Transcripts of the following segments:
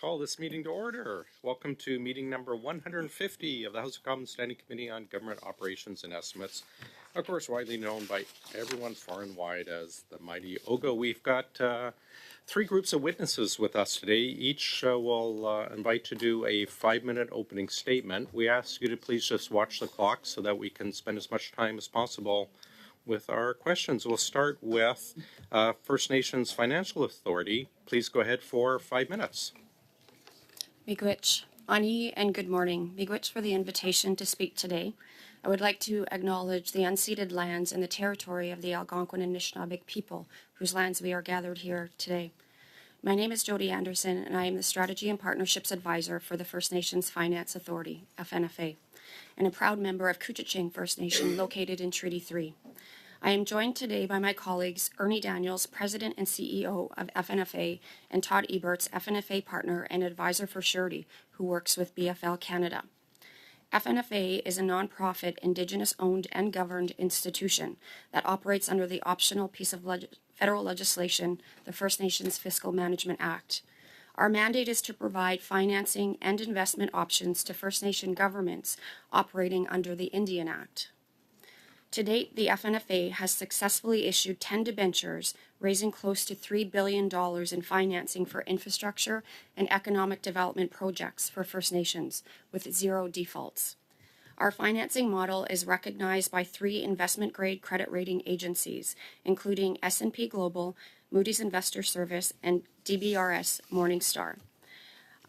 call this meeting to order. Welcome to meeting number 150 of the House of Commons Standing Committee on Government Operations and Estimates. Of course, widely known by everyone far and wide as the mighty OGO. We've got three groups of witnesses with us today. Each will invite to do a 5-minute opening statement. We ask you to please just watch the clock so that we can spend as much time as possible with our questions. We'll start with First Nations Financial Authority. Please go ahead for 5 minutes. Miigwech, Ani, and good morning. Miigwech for the invitation to speak today. I would like to acknowledge the unceded lands and the territory of the Algonquin and Anishinaabeg people, whose lands we are gathered here today. My name is Jody Anderson, and I am the Strategy and Partnerships Advisor for the First Nations Finance Authority, FNFA, and a proud member of Couchiching First Nation located in Treaty 3. I am joined today by my colleagues Ernie Daniels, President and CEO of FNFA, and Todd Eberts, FNFA partner and advisor for Surety, who works with BFL Canada. FNFA is a nonprofit, Indigenous-owned and governed institution that operates under the optional piece of federal legislation, the First Nations Fiscal Management Act. Our mandate is to provide financing and investment options to First Nation governments operating under the Indian Act. To date, the FNFA has successfully issued 10 debentures, raising close to $3 billion in financing for infrastructure and economic development projects for First Nations, with 0 defaults. Our financing model is recognized by 3 investment-grade credit rating agencies, including S&P Global, Moody's Investor Service, and DBRS Morningstar.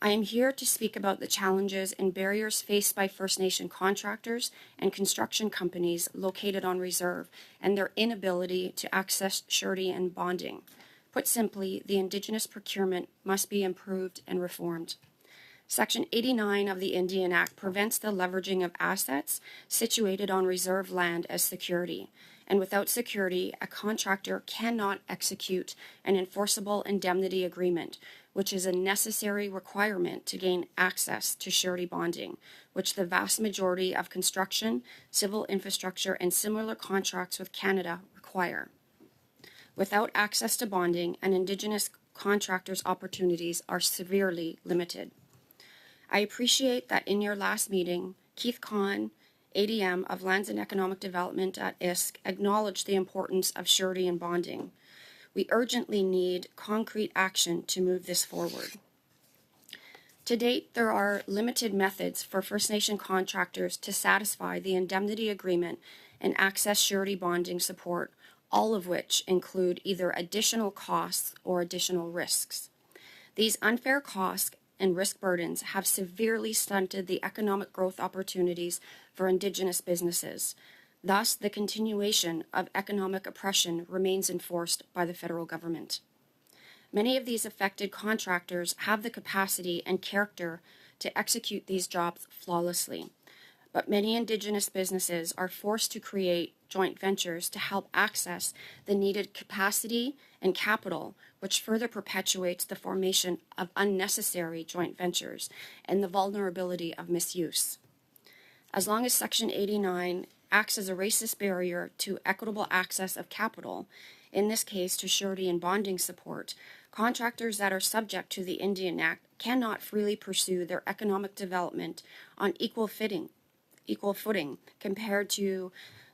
I am here to speak about the challenges and barriers faced by First Nation contractors and construction companies located on reserve and their inability to access surety and bonding. Put simply, the Indigenous procurement must be improved and reformed. Section 89 of the Indian Act prevents the leveraging of assets situated on reserve land as security. And without security, a contractor cannot execute an enforceable indemnity agreement, which is a necessary requirement to gain access to surety bonding, which the vast majority of construction, civil infrastructure, and similar contracts with Canada require. Without access to bonding, an Indigenous contractor's opportunities are severely limited. I appreciate that in your last meeting, Keith Kahn, ADM of Lands and Economic Development at ISK, acknowledged the importance of surety and bonding. We urgently need concrete action to move this forward. To date, there are limited methods for First Nation contractors to satisfy the indemnity agreement and access surety bonding support, all of which include either additional costs or additional risks. These unfair costs and risk burdens have severely stunted the economic growth opportunities for Indigenous businesses. Thus, the continuation of economic oppression remains enforced by the federal government. Many of these affected contractors have the capacity and character to execute these jobs flawlessly, but many Indigenous businesses are forced to create joint ventures to help access the needed capacity and capital, which further perpetuates the formation of unnecessary joint ventures and the vulnerability of misuse. As long as Section 89 acts as a racist barrier to equitable access of capital, in this case to surety and bonding support, contractors that are subject to the Indian Act cannot freely pursue their economic development on equal footing compared to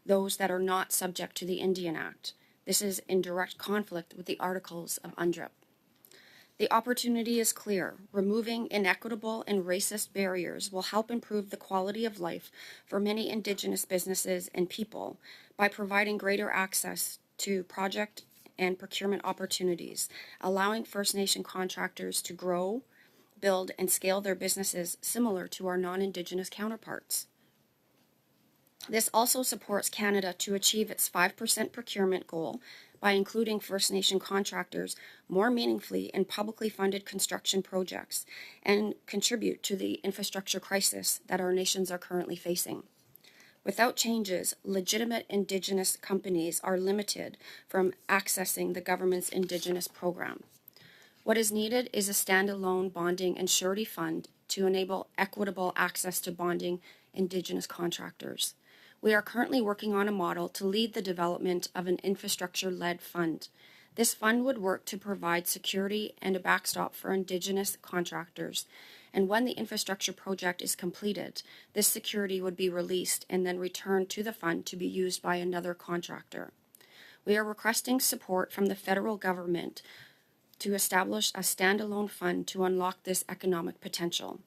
those that are not subject to the Indian Act. This is in direct conflict with the Articles of UNDRIP. The opportunity is clear. Removing inequitable and racist barriers will help improve the quality of life for many Indigenous businesses and people by providing greater access to project and procurement opportunities, allowing First Nation contractors to grow, build, and scale their businesses similar to our non-Indigenous counterparts. This also supports Canada to achieve its 5% procurement goal by including First Nation contractors more meaningfully in publicly funded construction projects and contribute to the infrastructure crisis that our nations are currently facing. Without changes, legitimate Indigenous companies are limited from accessing the government's Indigenous program. What is needed is a standalone bonding and surety fund to enable equitable access to bonding Indigenous contractors. We are currently working on a model to lead the development of an infrastructure-led fund. This fund would work to provide security and a backstop for Indigenous contractors. And when the infrastructure project is completed, this security would be released and then returned to the fund to be used by another contractor. We are requesting support from the federal government to establish a standalone fund to unlock this economic potential.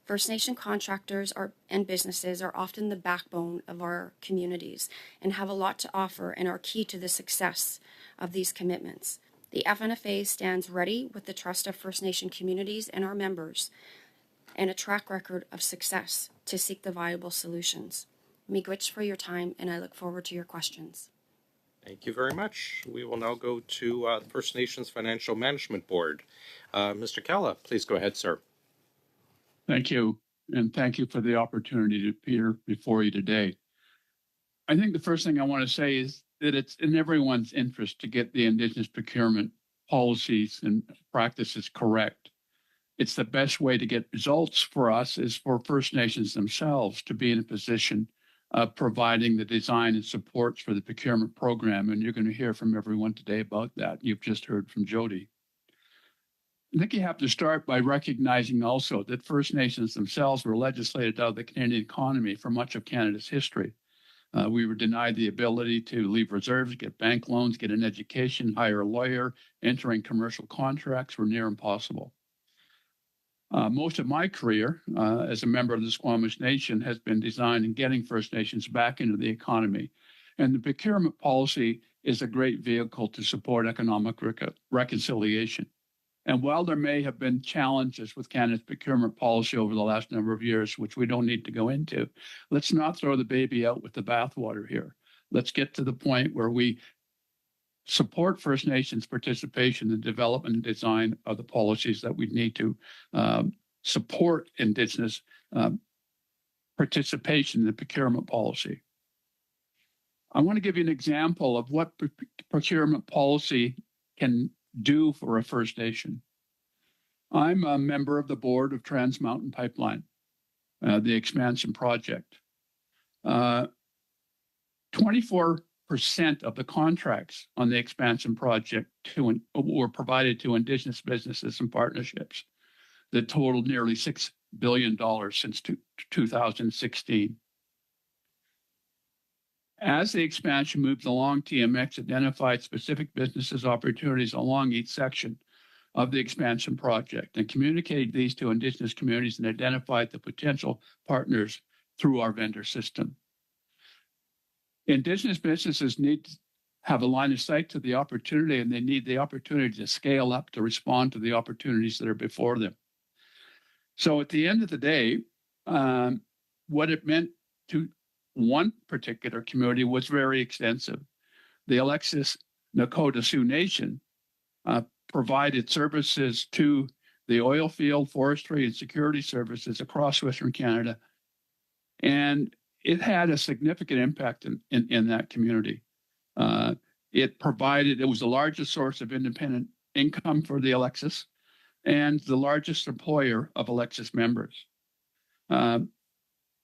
First Nation contractors and businesses are often the backbone of our communities and have a lot to offer and are key to the success of these commitments. The FNFA stands ready with the trust of First Nation communities and our members and a track record of success to seek the viable solutions. Miigwech for your time, and I look forward to your questions. Thank you very much. We will now go to the First Nations Financial Management Board. Mr. Kalla, please go ahead, sir. Thank you, and thank you for the opportunity to appear before you today. I think the first thing I want to say is that it's in everyone's interest to get the Indigenous procurement policies and practices correct. It's the best way to get results for us is for First Nations themselves to be in a position of providing the design and supports for the procurement program. And you're going to hear from everyone today about that. You've just heard from Jody. I think you have to start by recognizing also that First Nations themselves were legislated out of the Canadian economy for much of Canada's history. We were denied the ability to leave reserves, get bank loans, get an education, hire a lawyer. Entering commercial contracts were near impossible. Most of my career as a member of the Squamish Nation has been designed in getting First Nations back into the economy. And the procurement policy is a great vehicle to support economic reconciliation. And while there may have been challenges with Canada's procurement policy over the last number of years, which we don't need to go into, let's not throw the baby out with the bathwater here. Let's get to the point where we support First Nations participation in development and design of the policies that we need to support Indigenous participation in the procurement policy. I want to give you an example of what procurement policy can do for a First Nation. I'm a member of the board of Trans Mountain Pipeline, the expansion project. 24% of the contracts on the expansion project were provided to Indigenous businesses and partnerships that totaled nearly $6 billion since 2016. As the expansion moved along, TMX identified specific businesses opportunities along each section of the expansion project and communicated these to Indigenous communities and identified the potential partners through our vendor system. Indigenous businesses need to have a line of sight to the opportunity, and they need the opportunity to scale up to respond to the opportunities that are before them. So at the end of the day, what it meant to one particular community was very extensive. The Alexis Nakota Sioux Nation provided services to the oil field, forestry, and security services across Western Canada. And it had a significant impact in that community. It was the largest source of independent income for the Alexis and the largest employer of Alexis members.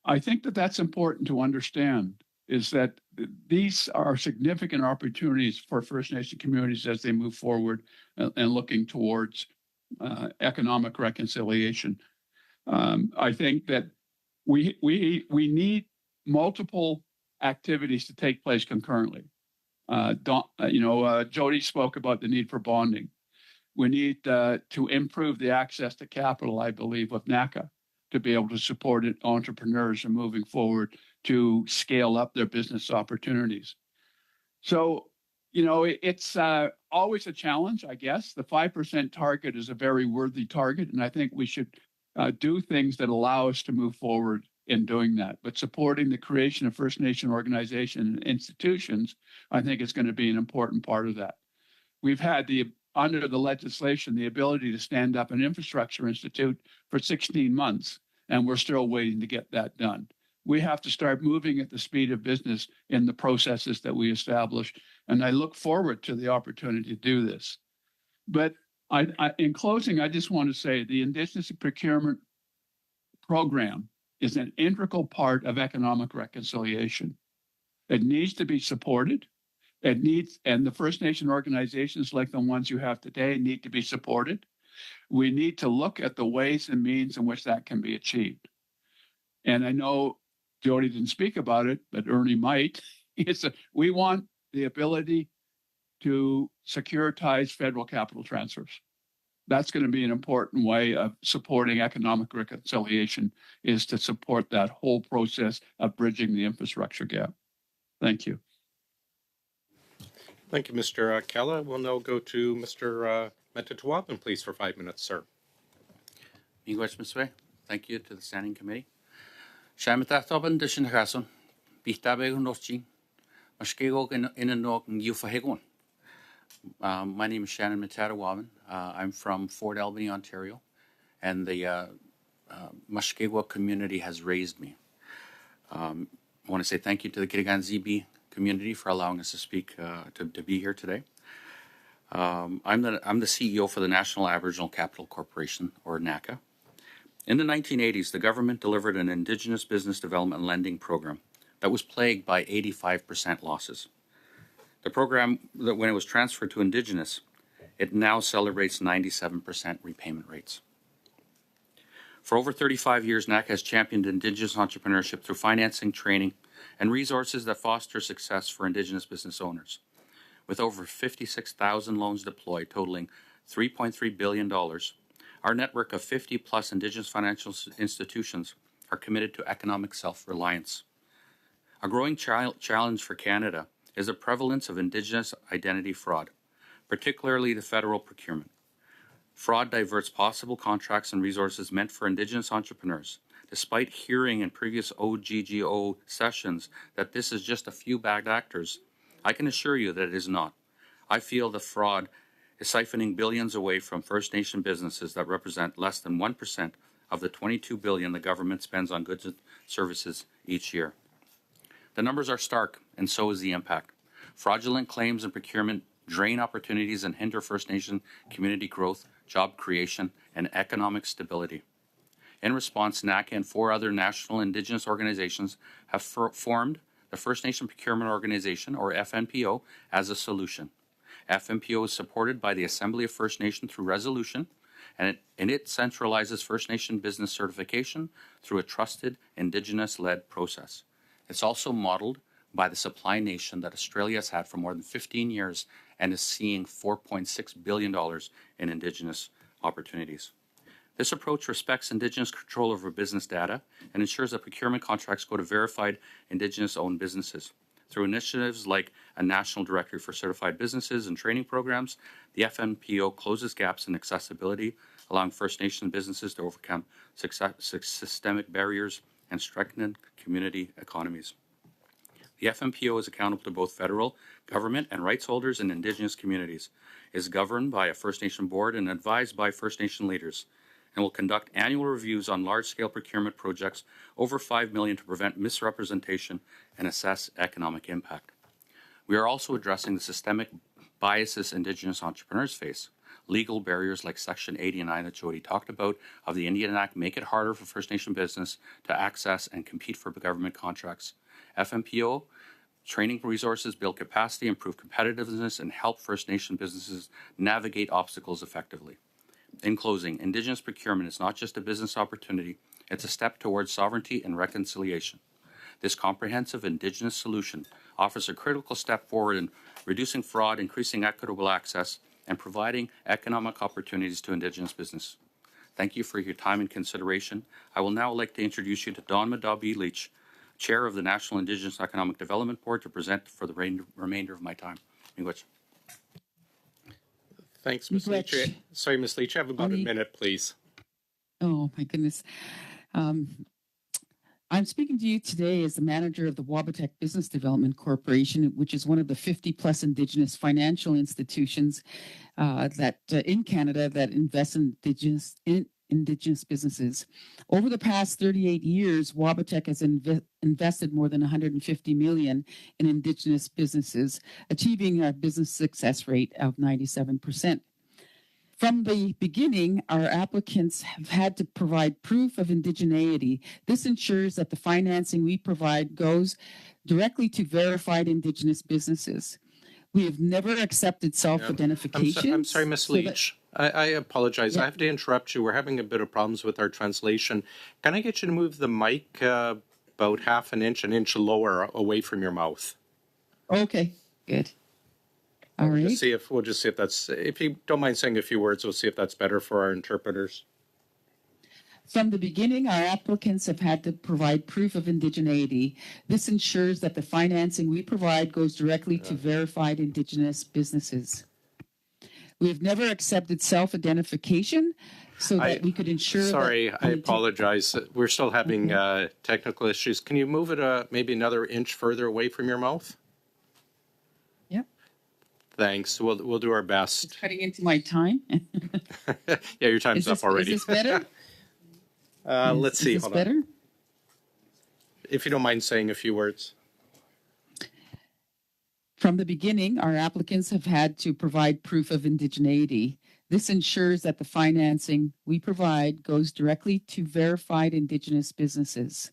I think that that's important to understand, is that these are significant opportunities for First Nation communities as they move forward and looking towards economic reconciliation. I think that we need multiple activities to take place concurrently. Jody spoke about the need for bonding. We need to improve the access to capital, I believe, of NACA to be able to support entrepreneurs and moving forward to scale up their business opportunities. So, it's always a challenge, I guess. The 5% target is a very worthy target, and I think we should do things that allow us to move forward in doing that. But supporting the creation of First Nation organizations and institutions, I think is going to be an important part of that. We've had under the legislation, the ability to stand up an infrastructure institute for 16 months, and we're still waiting to get that done. We have to start moving at the speed of business in the processes that we establish, and I look forward to the opportunity to do this. But in closing, I just want to say the Indigenous procurement program is an integral part of economic reconciliation. It needs to be supported. It needs, and the First Nation organizations like the ones you have today need to be supported. We need to look at the ways and means in which that can be achieved. And I know Jody didn't speak about it, but Ernie might. We want the ability to securitize federal capital transfers. That's going to be an important way of supporting economic reconciliation, is to support that whole process of bridging the infrastructure gap. Thank you. Thank you, Mr. Kella. We'll now go to Mr. Metatawabin, please, for 5 minutes, sir. Miigwech Misway, thank you to the Standing Committee. Shamitataban Dishin Hasson, Bihtabe Nochi, Mashkego in a nok and Ufahegon. My name is Shannon Metatawabin. I'm from Fort Albany, Ontario, and the Mushkegwa community has raised me. I want to say thank you to the Kitigan ZB community for allowing us to speak, to be here today. I'm the CEO for the National Aboriginal Capital Corporation, or NACA. In the 1980s, the government delivered an Indigenous business development lending program that was plagued by 85% losses. The program, that when it was transferred to Indigenous, it now celebrates 97% repayment rates. For over 35 years, NACA has championed Indigenous entrepreneurship through financing, training, and resources that foster success for Indigenous business owners. With over 56,000 loans deployed, totaling $3.3 billion, our network of 50-plus Indigenous financial institutions are committed to economic self-reliance. A growing challenge for Canada is the prevalence of Indigenous identity fraud, particularly the federal procurement. Fraud diverts possible contracts and resources meant for Indigenous entrepreneurs, despite hearing in previous OGGO sessions that this is just a few bad actors. I can assure you that it is not. I feel the fraud is siphoning billions away from First Nation businesses that represent less than 1% of the $22 billion the government spends on goods and services each year. The numbers are stark, and so is the impact. Fraudulent claims and procurement drain opportunities and hinder First Nation community growth, job creation, and economic stability. In response, NACA and 4 other national Indigenous organizations have formed the First Nation Procurement Organization, or FNPO, as a solution. FNPO is supported by the Assembly of First Nation through resolution, and it centralizes First Nation business certification through a trusted Indigenous-led process. It's also modeled by the Supply Nation that Australia has had for more than 15 years and is seeing $4.6 billion in Indigenous opportunities. This approach respects Indigenous control over business data and ensures that procurement contracts go to verified Indigenous-owned businesses. Through initiatives like a national directory for certified businesses and training programs, the FNPO closes gaps in accessibility, allowing First Nation businesses to overcome systemic barriers and strengthen community economies. The FNPO is accountable to both federal government and rights holders in Indigenous communities, is governed by a First Nation board and advised by First Nation leaders, and will conduct annual reviews on large-scale procurement projects over $5 million to prevent misrepresentation and assess economic impact. We are also addressing the systemic biases Indigenous entrepreneurs face. Legal barriers like Section 89 that Jody talked about of the Indian Act make it harder for First Nation business to access and compete for government contracts. FNPO training resources build capacity, improve competitiveness, and help First Nation businesses navigate obstacles effectively. In closing, Indigenous procurement is not just a business opportunity, it's a step towards sovereignty and reconciliation. This comprehensive Indigenous solution offers a critical step forward in reducing fraud, increasing equitable access, and providing economic opportunities to Indigenous business. Thank you for your time and consideration. I will now like to introduce you to Dawn Madabi-Leach, Chair of the National Indigenous Economic Development Board, to present for the remainder of my time. Miigwech. Thanks, Ms. Leach. Sorry, Ms. Leach, you have about a minute, please. Oh, my goodness. I'm speaking to you today as the manager of the Wabatek Business Development Corporation, which is one of the 50-plus Indigenous financial institutions that in Canada that invest in Indigenous businesses. Over the past 38 years, Wabatek has invested more than $150 million in Indigenous businesses, achieving a business success rate of 97%. From the beginning, our applicants have had to provide proof of indigeneity. This ensures that the financing we provide goes directly to verified Indigenous businesses. We have never accepted self-identification. I'm sorry, Miss Leach. I apologize. Yeah. I have to interrupt you. We're having a bit of problems with our translation. Can I get you to move the mic about half an inch lower away from your mouth? Okay, good. All right. We'll just see if that's, if you don't mind saying a few words, we'll see if that's better for our interpreters. From the beginning, our applicants have had to provide proof of indigeneity. This ensures that the financing we provide goes directly to verified Indigenous businesses. We have never accepted self-identification so that we could ensure Sorry, that... I apologize. We're still having technical issues. Can you move it maybe another inch further away from your mouth? Yep. Thanks. We'll do our best. Cutting into my time. Yeah, your time's up already. Is this better? Let's see. Is this Hold better? on. If you don't mind saying a few words. From the beginning, our applicants have had to provide proof of indigeneity. This ensures that the financing we provide goes directly to verified Indigenous businesses.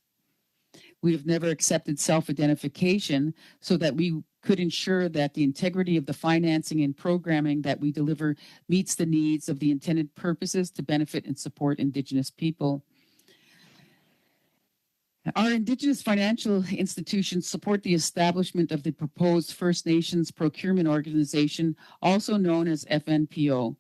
We have never accepted self-identification so that we could ensure that the integrity of the financing and programming that we deliver meets the needs of the intended purposes to benefit and support Indigenous people. Our Indigenous financial institutions support the establishment of the proposed First Nations Procurement Organization, also known as FNPO.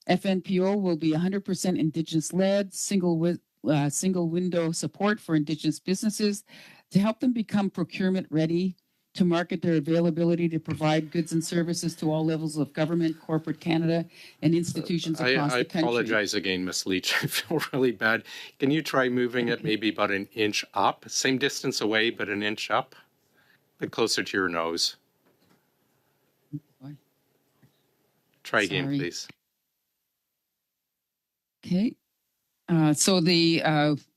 FNPO will be 100% Indigenous-led, single window support for Indigenous businesses to help them become procurement ready, to market their availability to provide goods and services to all levels of government, corporate Canada, and institutions across the country. I apologize again, Ms. Leach. I feel really bad. Can you try moving it maybe about an inch up? Same distance away, but an inch up? A bit closer to your nose. Try again, Sorry. please. Okay.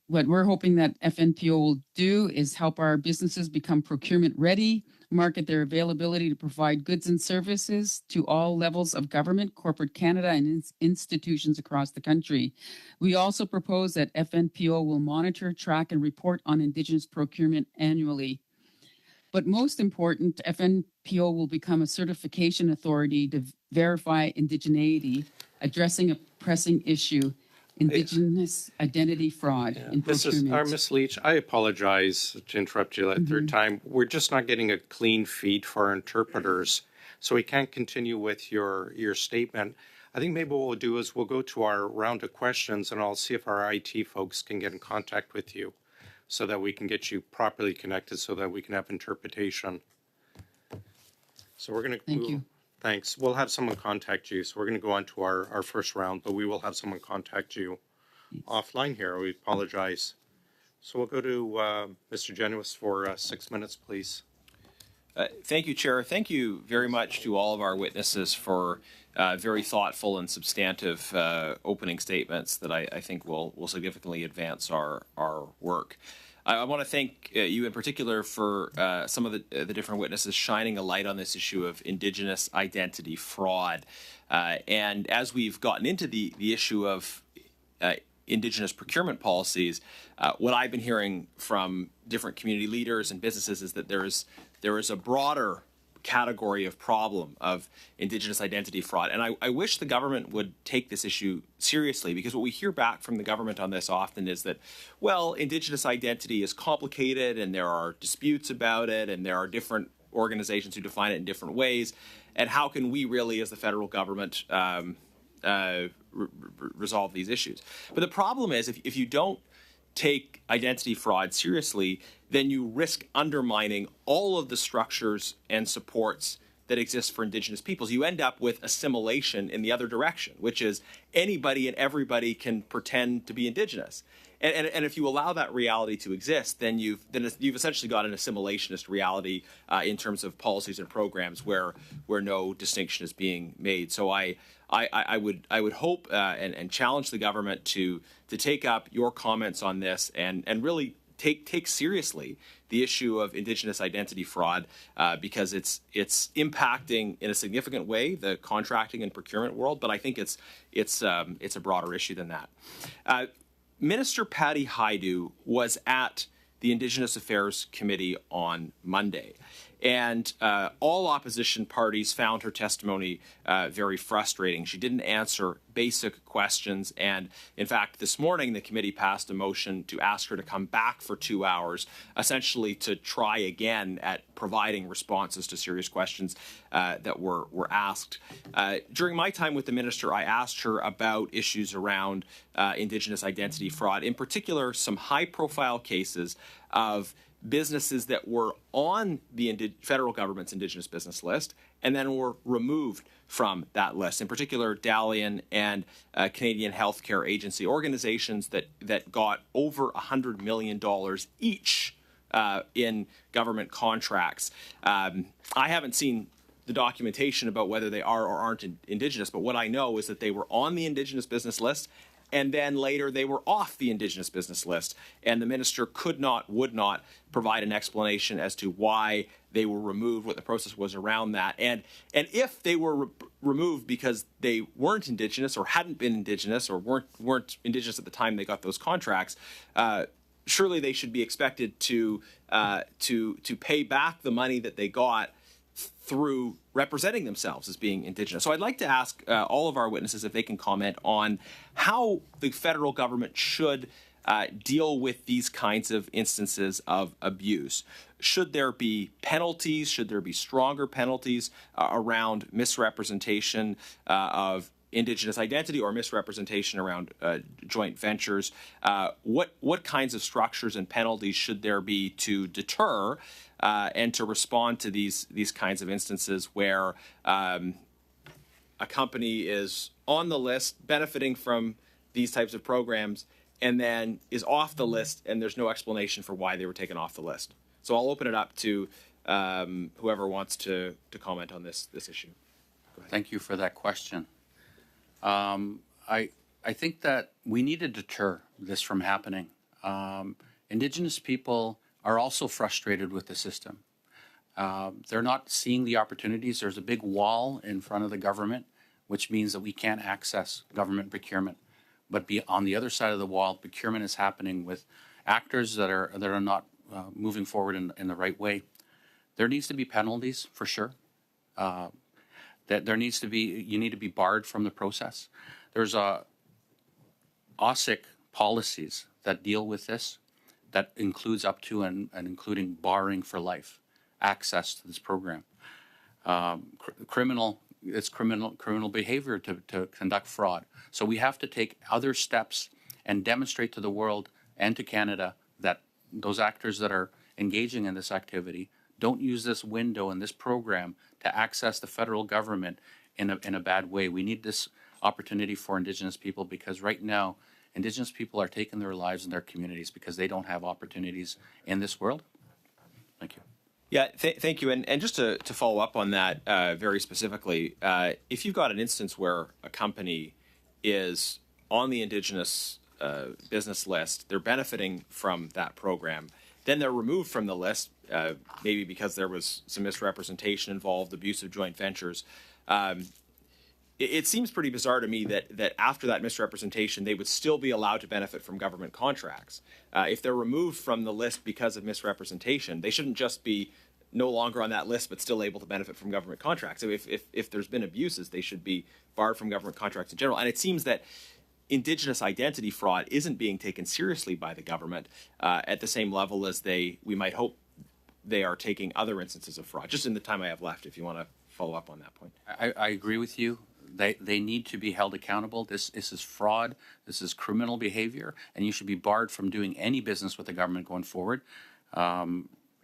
What we're hoping that FNPO will do is help our businesses become procurement ready, market their availability to provide goods and services to all levels of government, corporate Canada, and institutions across the country. We also propose that FNPO will monitor, track, and report on Indigenous procurement annually. But most important, FNPO will become a certification authority to verify indigeneity, addressing a pressing issue: Indigenous identity fraud in procurement. Ms. Leach, I apologize to interrupt you a third time. We're just not getting a clean feed for our interpreters, so we can't continue with your statement. I think maybe what we'll do is we'll go to our round of questions, and I'll see if our IT folks can get in contact with you so that we can get you properly connected so that we can have interpretation. So we're going to Thank you. Thanks. We'll have someone contact you. So we're going to go on to our first round, but we will have someone contact you offline here. We apologize. So we'll go to Mr. Genuis for 6 minutes, please. Thank you, Chair. Thank you very much to all of our witnesses for very thoughtful and substantive opening statements that I think will significantly advance our work. I want to thank you in particular for some of the different witnesses shining a light on this issue of Indigenous identity fraud. And as we've gotten into the issue of Indigenous procurement policies, what I've been hearing from different community leaders and businesses is that there is a broader category of problem of Indigenous identity fraud. And I wish the government would take this issue seriously, because what we hear back from the government on this often is that, well, Indigenous identity is complicated and there are disputes about it and there are different organizations who define it in different ways. And how can we really, as the federal government, resolve these issues? But the problem is, if you don't take identity fraud seriously, then you risk undermining all of the structures and supports that exist for Indigenous peoples. You end up with assimilation in the other direction, which is anybody and everybody can pretend to be Indigenous. And if you allow that reality to exist, then you've essentially got an assimilationist reality in terms of policies and programs where no distinction is being made. So I would hope and challenge the government to take up your comments on this and really take seriously the issue of Indigenous identity fraud, because it's impacting in a significant way the contracting and procurement world. But I think it's a broader issue than that. Minister Patty Hajdu was at the Indigenous Affairs Committee on Monday, And all opposition parties found her testimony very frustrating. She didn't answer basic questions. And in fact, this morning, the committee passed a motion to ask her to come back for 2 hours, essentially to try again at providing responses to serious questions that were asked. During my time with the minister, I asked her about issues around Indigenous identity fraud, in particular, some high-profile cases of businesses that were on the federal government's Indigenous business list and then were removed from that list. In particular, Dalian and Canadian Healthcare Agency, organizations that got over $100 million each in government contracts. I haven't seen the documentation about whether they are or aren't Indigenous, but what I know is that they were on the Indigenous business list, and then later they were off the Indigenous business list. And the minister would not provide an explanation as to why they were removed, what the process was around that. And if they were removed because they weren't Indigenous or hadn't been Indigenous or weren't Indigenous at the time they got those contracts, surely they should be expected to pay back the money that they got through representing themselves as being Indigenous. So I'd like to ask all of our witnesses if they can comment on how the federal government should deal with these kinds of instances of abuse. Should there be penalties? Should there be stronger penalties around misrepresentation of Indigenous identity or misrepresentation around joint ventures? What kinds of structures and penalties should there be to deter and to respond to these kinds of instances where a company is on the list benefiting from these types of programs and then is off the list and there's no explanation for why they were taken off the list? So I'll open it up to whoever wants to comment on this issue. Thank you for that question. I think that we need to deter this from happening. Indigenous people are also frustrated with the system. They're not seeing the opportunities. There's a big wall in front of the government, which means that we can't access government procurement. But on the other side of the wall, procurement is happening with actors that are not moving forward in the right way. There needs to be penalties for sure. That there needs to be, you need to be barred from the process. There's OSIC policies that deal with this, that includes up to and including barring for life access to this program. Criminal behavior to conduct fraud. So we have to take other steps and demonstrate to the world and to Canada that those actors that are engaging in this activity don't use this window and this program to access the federal government in a bad way. We need this opportunity for Indigenous people because right now, Indigenous people are taking their lives in their communities because they don't have opportunities in this world. Thank you. Yeah, thank you. And just to follow up on that very specifically, if you've got an instance where a company is on the Indigenous business list, they're benefiting from that program, then they're removed from the list, maybe because there was some misrepresentation involved, abuse of joint ventures. It seems pretty bizarre to me that after that misrepresentation, they would still be allowed to benefit from government contracts. If they're removed from the list because of misrepresentation, they shouldn't just be no longer on that list but still able to benefit from government contracts. So if there's been abuses, they should be barred from government contracts in general. And it seems that Indigenous identity fraud isn't being taken seriously by the government at the same level as we might hope they are taking other instances of fraud. Just in the time I have left, if you want to follow up on that point. I agree with you. They need to be held accountable. This is fraud. This is criminal behavior, and you should be barred from doing any business with the government going forward.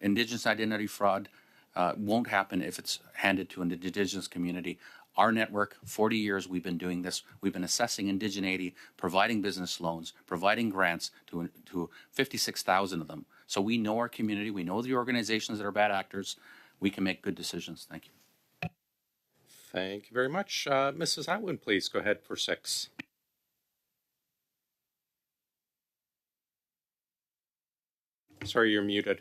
Indigenous identity fraud won't happen if it's handed to an Indigenous community. Our network, 40 years we've been doing this. We've been assessing indigeneity, providing business loans, providing grants to 56,000 of them. So we know our community. We know the organizations that are bad actors. We can make good decisions. Thank you. Thank you very much. Mrs. Atwood, please go ahead for 6. Sorry, you're muted.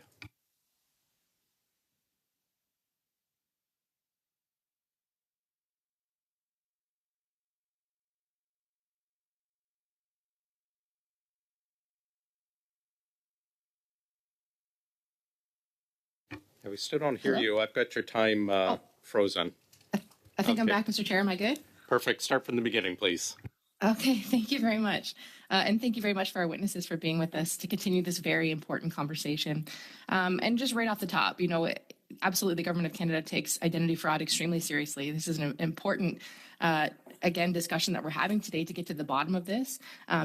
Yeah, we still don't hear Hello? you. I've got your time frozen. I think I'm Okay. back, Mr. Chair. Am I good? Perfect. Start from the beginning, please. Okay, thank you very much. And thank you very much for our witnesses for being with us to continue this very important conversation. And just right off the top, absolutely the Government of Canada takes identity fraud extremely seriously. This is an important, again, discussion that we're having today to get to the bottom of this,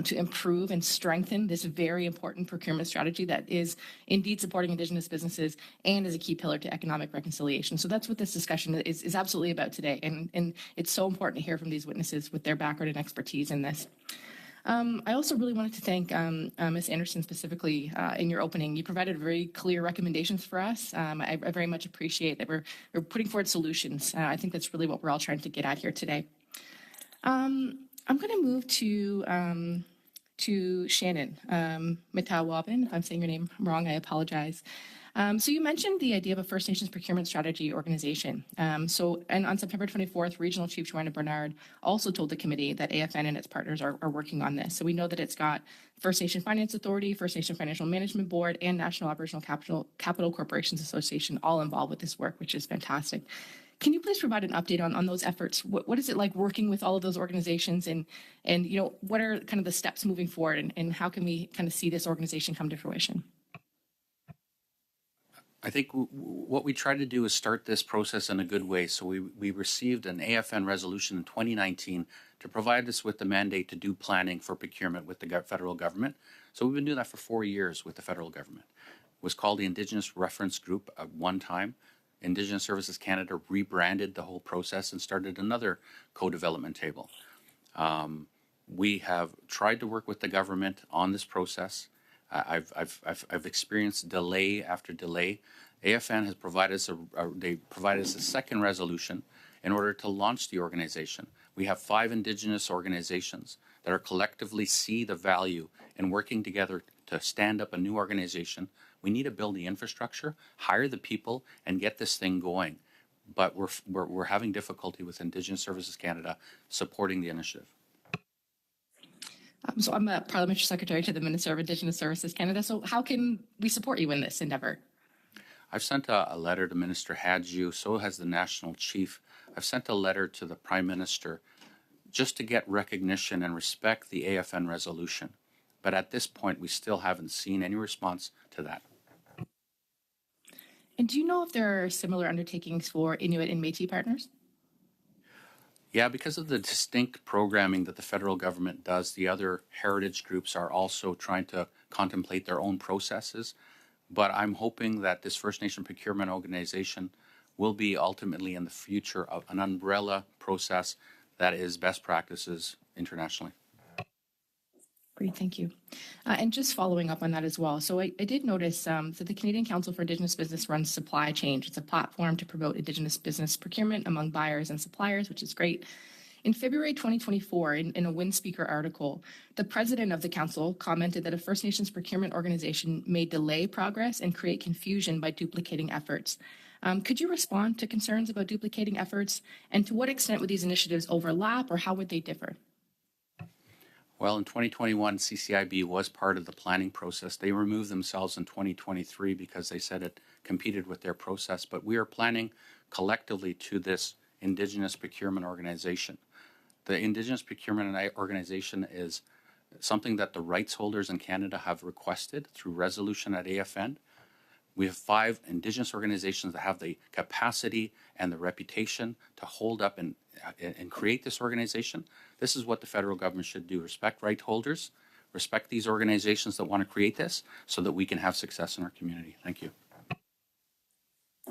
to improve and strengthen this very important procurement strategy that is indeed supporting Indigenous businesses and is a key pillar to economic reconciliation. So that's what this discussion is absolutely about today. And it's so important to hear from these witnesses with their background and expertise in this. I also really wanted to thank Ms. Anderson specifically in your opening. You provided very clear recommendations for us. I very much appreciate that we're putting forward solutions. I think that's really what we're all trying to get at here today. I'm going to move to Shannon Mitawabin. If I'm saying your name wrong, I apologize. So you mentioned the idea of a First Nations procurement strategy organization. And on September 24th, Regional Chief Joanna Bernard also told the committee that AFN and its partners are working on this. So we know that it's got First Nation Finance Authority, First Nation Financial Management Board, and National Aboriginal Capital Corporations Association all involved with this work, which is fantastic. Can you please provide an update on those efforts? What is it like working with all of those organizations, and what are kind of the steps moving forward, and how can we kind of see this organization come to fruition? I think what we try to do is start this process in a good way. So we received an AFN resolution in 2019 to provide us with the mandate to do planning for procurement with the federal government. So we've been doing that for 4 years with the federal government. It was called the Indigenous Reference Group at one time. Indigenous Services Canada rebranded the whole process and started another co-development table. We have tried to work with the government on this process. I've experienced delay after delay. AFN has provided us a second resolution in order to launch the organization. We have 5 Indigenous organizations that are collectively see the value in working together to stand up a new organization. We need to build the infrastructure, hire the people, and get this thing going. But we're having difficulty with Indigenous Services Canada supporting the initiative. So I'm a Parliamentary Secretary to the Minister of Indigenous Services Canada. So how can we support you in this endeavour? I've sent a letter to Minister Hadjiu, so has the National Chief. I've sent a letter to the Prime Minister just to get recognition and respect the AFN resolution. But at this point, we still haven't seen any response to that. And do you know if there are similar undertakings for Inuit and Métis partners? Yeah, because of the distinct programming that the federal government does, the other heritage groups are also trying to contemplate their own processes. But I'm hoping that this First Nation procurement organization will be ultimately in the future of an umbrella process that is best practices internationally. Great, thank you. And just following up on that as well. So I did notice that the Canadian Council for Indigenous Business runs Supply Change. It's a platform to promote Indigenous business procurement among buyers and suppliers, which is great. In February 2024, in a WindSpeaker article, the president of the council commented that a First Nations procurement organization may delay progress and create confusion by duplicating efforts. Could you respond to concerns about duplicating efforts, and to what extent would these initiatives overlap, or how would they differ? Well, in 2021, CCIB was part of the planning process. They removed themselves in 2023 because they said it competed with their process. But we are planning collectively to this Indigenous procurement organization. The Indigenous procurement organization is something that the rights holders in Canada have requested through resolution at AFN. We have 5 Indigenous organizations that have the capacity and the reputation to hold up and create this organization. This is what the federal government should do. Respect right holders, respect these organizations that want to create this so that we can have success in our community. Thank you.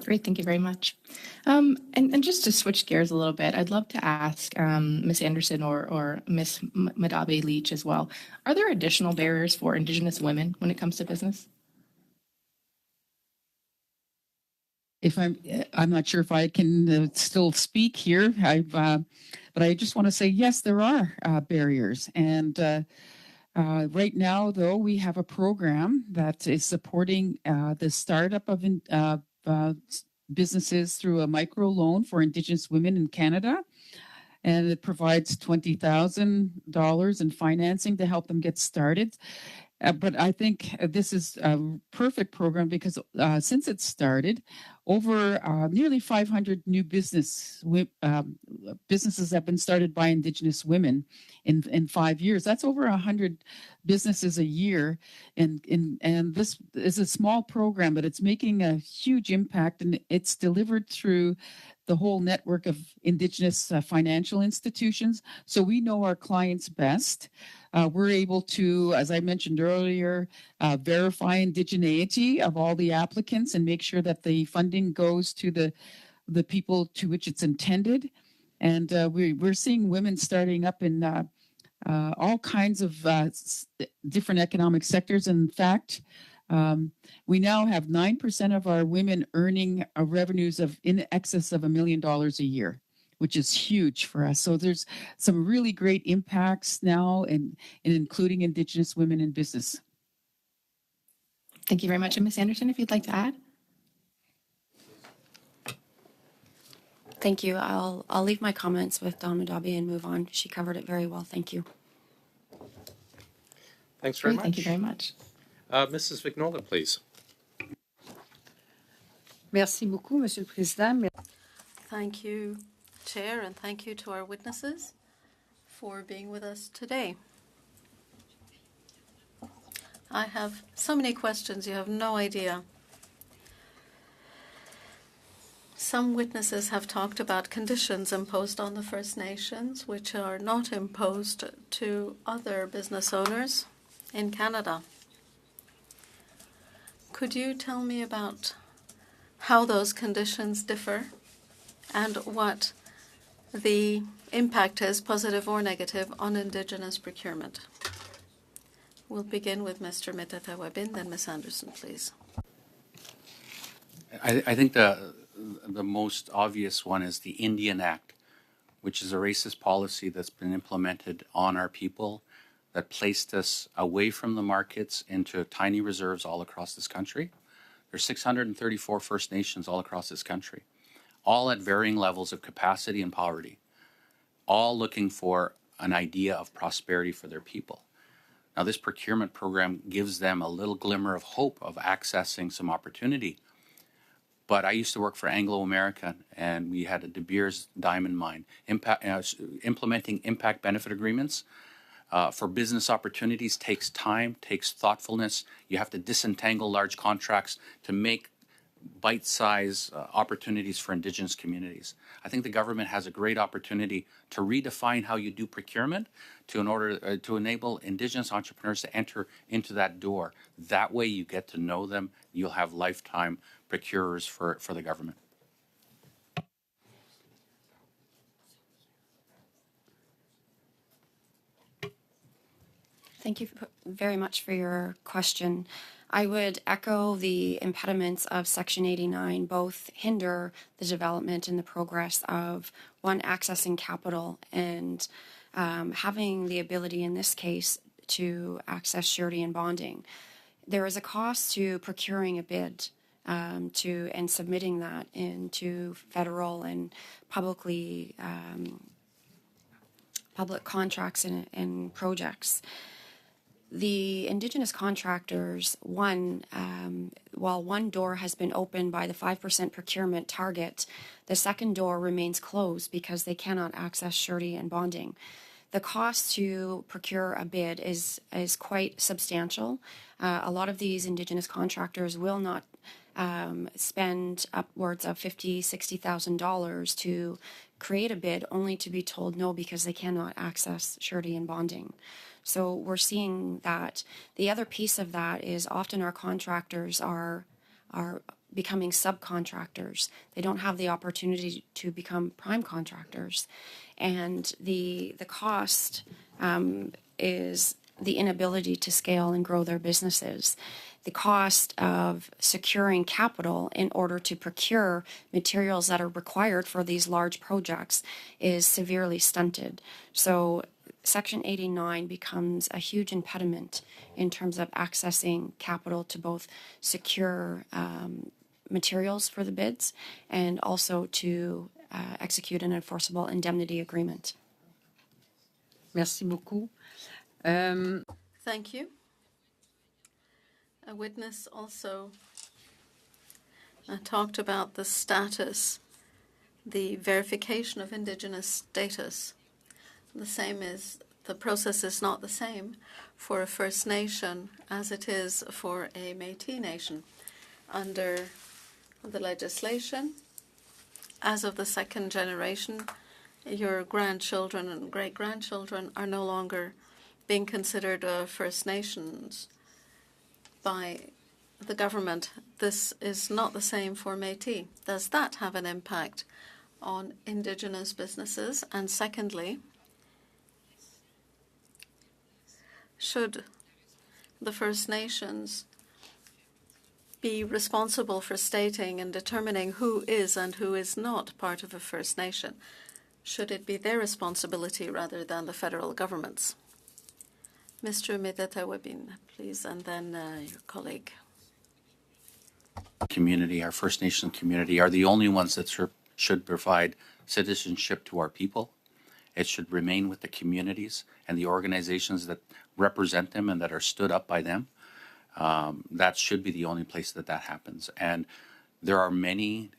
Great, thank you very much. And just to switch gears a little bit, I'd love to ask Ms. Anderson or Ms. Madabe Leach as well. Are there additional barriers for Indigenous women when it comes to business? If I'm not sure if I can still speak here. But I just want to say, yes, there are barriers. And right now, though, we have a program that is supporting the startup of businesses through a microloan for Indigenous women in Canada. And it provides $20,000 in financing to help them get started. But I think this is a perfect program because since it started, over nearly 500 new businesses have been started by Indigenous women in 5 years. That's over 100 businesses a year, and this is a small program, but it's making a huge impact, and it's delivered through the whole network of Indigenous financial institutions. So we know our clients best. We're able to, as I mentioned earlier, verify indigeneity of all the applicants and make sure that the funding goes to the people to which it's intended. And we're seeing women starting up in all kinds of different economic sectors. In fact, we now have 9% of our women earning revenues of in excess of $1 million a year, which is huge for us. So there's some really great impacts now in including Indigenous women in business. Thank you very much. And Ms. Anderson, if you'd like to add. Thank you. I'll leave my comments with Dawn Madabi and move on. She covered it very well. Thank you. Thanks very Great, much. thank you very much. Mrs. Vignola, please. Merci beaucoup, Monsieur le Président. Thank you, Chair, and thank you to our witnesses for being with us today. I have so many questions, you have no idea. Some witnesses have talked about conditions imposed on the First Nations, which are not imposed to other business owners in Canada. Could you tell me about how those conditions differ and what the impact is, positive or negative, on Indigenous procurement? We'll begin with Mr. Metatawabin, then Ms. Anderson, please. I think the most obvious one is the Indian Act, which is a racist policy that's been implemented on our people that placed us away from the markets into tiny reserves all across this country. There's 634 First Nations all across this country, all at varying levels of capacity and poverty, all looking for an idea of prosperity for their people. Now, this procurement program gives them a little glimmer of hope of accessing some opportunity. But I used to work for Anglo American, and we had a De Beers diamond mine. Implementing impact benefit agreements for business opportunities takes time, takes thoughtfulness. You have to disentangle large contracts to make bite-sized opportunities for Indigenous communities. I think the government has a great opportunity to redefine how you do procurement to enable Indigenous entrepreneurs to enter into that door. That way you get to know them. You'll have lifetime procurers for the government. Thank you very much for your question. I would echo the impediments of Section 89 both hinder the development and the progress of, one, accessing capital and having the ability in this case to access surety and bonding. There is a cost to procuring a bid and submitting that into federal and public contracts and projects. The Indigenous contractors, while one door has been opened by the 5% procurement target, the second door remains closed because they cannot access surety and bonding. The cost to procure a bid is quite substantial. A lot of these Indigenous contractors will not spend upwards of $50,000, $60,000 to create a bid, only to be told no because they cannot access surety and bonding. So we're seeing that. The other piece of that is often our contractors are becoming subcontractors. They don't have the opportunity to become prime contractors. And the cost is the inability to scale and grow their businesses. The cost of securing capital in order to procure materials that are required for these large projects is severely stunted. So Section 89 becomes a huge impediment in terms of accessing capital to both secure materials for the bids and also to execute an enforceable indemnity agreement. Merci beaucoup. Thank you. A witness also talked about the status, the verification of Indigenous status. The process is not the same for a First Nation as it is for a Métis Nation. Under the legislation, as of the second generation, your grandchildren and great-grandchildren are no longer being considered First Nations by the government. This is not the same for Métis. Does that have an impact on Indigenous businesses? And secondly, should the First Nations be responsible for stating and determining who is and who is not part of a First Nation? Should it be their responsibility rather than the federal government's? Mr. Medeta-Webin, please, and then your colleague. Community, our First Nation community, are the only ones that should provide citizenship to our people. It should remain with the communities and the organizations that represent them and that are stood up by them. That should be the only place that happens. And there are many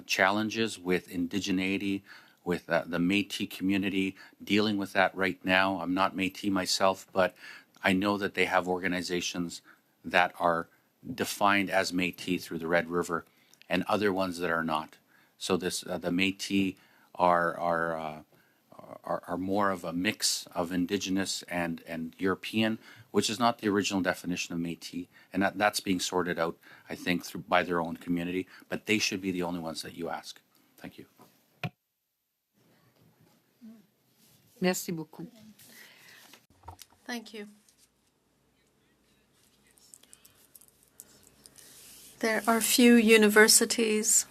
challenges with indigeneity, with the Métis community, dealing with that right now. I'm not Métis myself, but I know that they have organizations that are defined as Métis through the Red River and other ones that are not. So the Métis are more of a mix of Indigenous and European, which is not the original definition of Métis, and that's being sorted out, I think, by their own community. But they should be the only ones that you ask. Thank you. Merci beaucoup. Thank you. There are few universities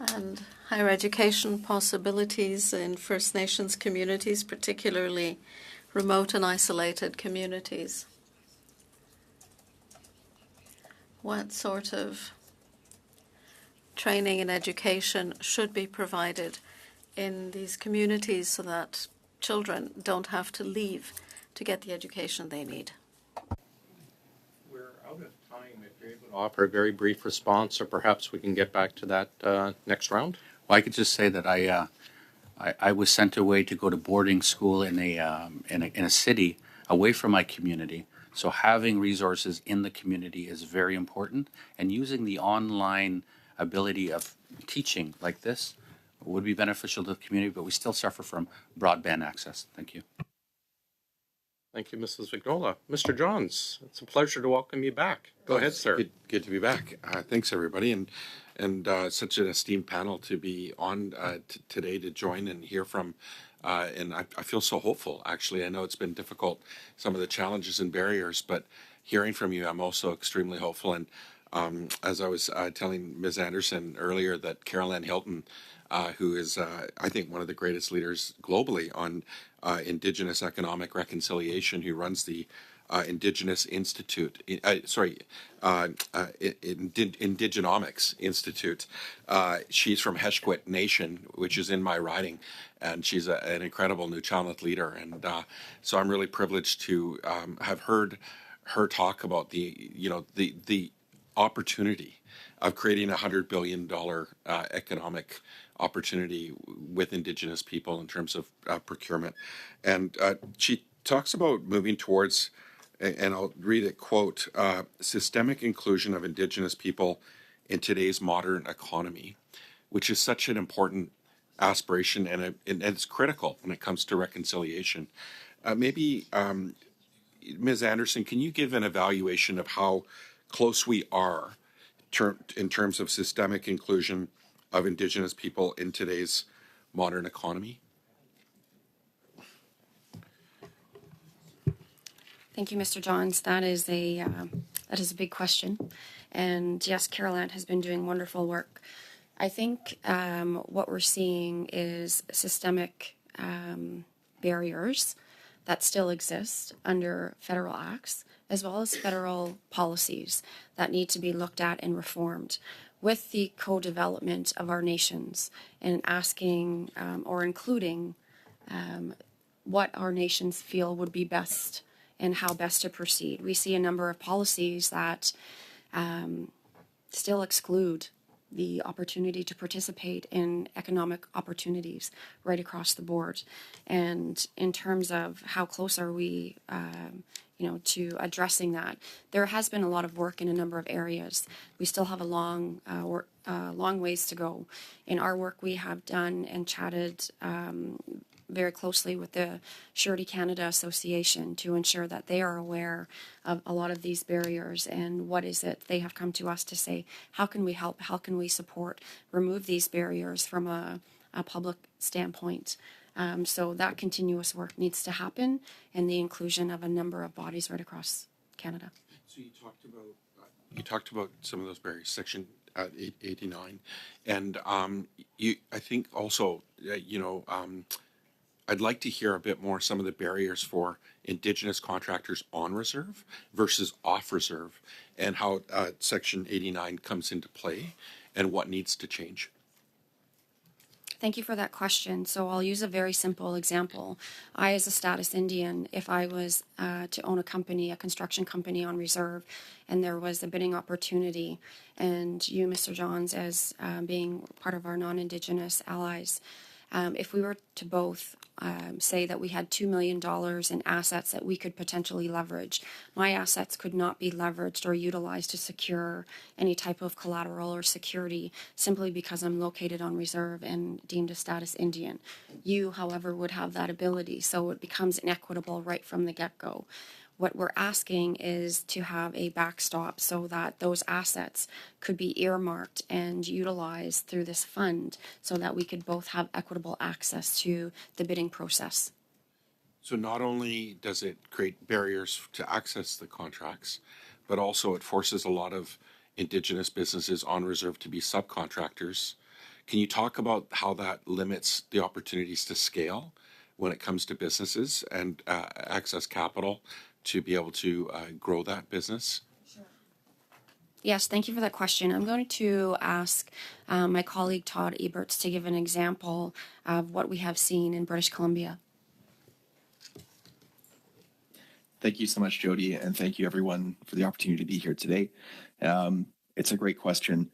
and higher education possibilities in First Nations communities, particularly remote and isolated communities. What sort of training and education should be provided in these communities so that children don't have to leave to get the education they need? We're out of time. If you're able to offer a very brief response, or perhaps we can get back to that next round. Well, I could just say that I was sent away to go to boarding school in a city away from my community. So having resources in the community is very important, and using the online ability of teaching like this would be beneficial to the community, but we still suffer from broadband access. Thank you. Thank you, Mrs. Vignola. Mr. Johns, it's a pleasure to welcome you back. Go ahead, sir. Good to be back. Thanks, everybody, and such an esteemed panel to be on today to join and hear from. And I feel so hopeful, actually. I know it's been difficult, some of the challenges and barriers, but hearing from you, I'm also extremely hopeful. And as I was telling Ms. Anderson earlier, that Carol Ann Hilton, who is, I think, one of the greatest leaders globally on Indigenous economic reconciliation, who runs the Indigenous Institute, Indigenomics Institute. She's from Heshkwit Nation, which is in my riding, and she's an incredible Nuu-chah-nulth leader. And so I'm really privileged to have heard her talk about the opportunity of creating $100 billion economic opportunity with Indigenous people in terms of procurement. And she talks about moving towards, and I'll read it, quote, systemic inclusion of Indigenous people in today's modern economy, which is such an important aspiration, and it's critical when it comes to reconciliation. Maybe, Ms. Anderson, can you give an evaluation of how close we are in terms of systemic inclusion of Indigenous people in today's modern economy? Thank you, Mr. Johns. That is a big question, and yes, Carol Ann has been doing wonderful work. I think what we're seeing is systemic barriers that still exist under federal acts, as well as federal policies that need to be looked at and reformed with the co-development of our nations, and asking or including what our nations feel would be best and how best to proceed. We see a number of policies that still exclude the opportunity to participate in economic opportunities right across the board. And in terms of how close are we, to addressing that, there has been a lot of work in a number of areas. We still have a long ways to go. In our work, we have done and chatted very closely with the Surety Canada Association to ensure that they are aware of a lot of these barriers and what is it they have come to us to say, how can we help, how can we support, remove these barriers from a public standpoint. So that continuous work needs to happen, and the inclusion of a number of bodies right across Canada. So you talked about some of those barriers, Section 89, and I think also I'd like to hear a bit more some of the barriers for Indigenous contractors on reserve versus off reserve, and how Section 89 comes into play and what needs to change. Thank you for that question. So I'll use a very simple example. I, as a status Indian, if I was to own a company, a construction company on reserve, and there was a bidding opportunity, and you, Mr. Johns, as being part of our non-Indigenous allies, if we were to both say that we had $2 million in assets that we could potentially leverage, my assets could not be leveraged or utilized to secure any type of collateral or security simply because I'm located on reserve and deemed a status Indian. You, however, would have that ability, so it becomes inequitable right from the get-go. What we're asking is to have a backstop so that those assets could be earmarked and utilized through this fund so that we could both have equitable access to the bidding process. So not only does it create barriers to access the contracts, but also it forces a lot of Indigenous businesses on reserve to be subcontractors. Can you talk about how that limits the opportunities to scale when it comes to businesses and access capital to be able to grow that business? Yes, thank you for that question. I'm going to ask my colleague Todd Eberts to give an example of what we have seen in British Columbia. Thank you so much, Jody, and thank you everyone for the opportunity to be here today. It's a great question.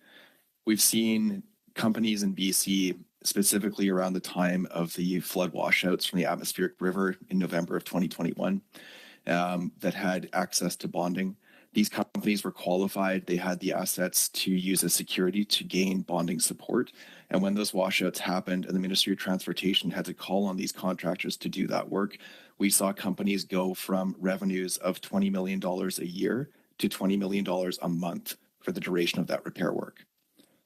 We've seen companies in BC, specifically around the time of the flood washouts from the atmospheric river in November of 2021, that had access to bonding. These companies were qualified. They had the assets to use as security to gain bonding support. And when those washouts happened and the Ministry of Transportation had to call on these contractors to do that work, we saw companies go from revenues of $20 million a year to $20 million a month for the duration of that repair work.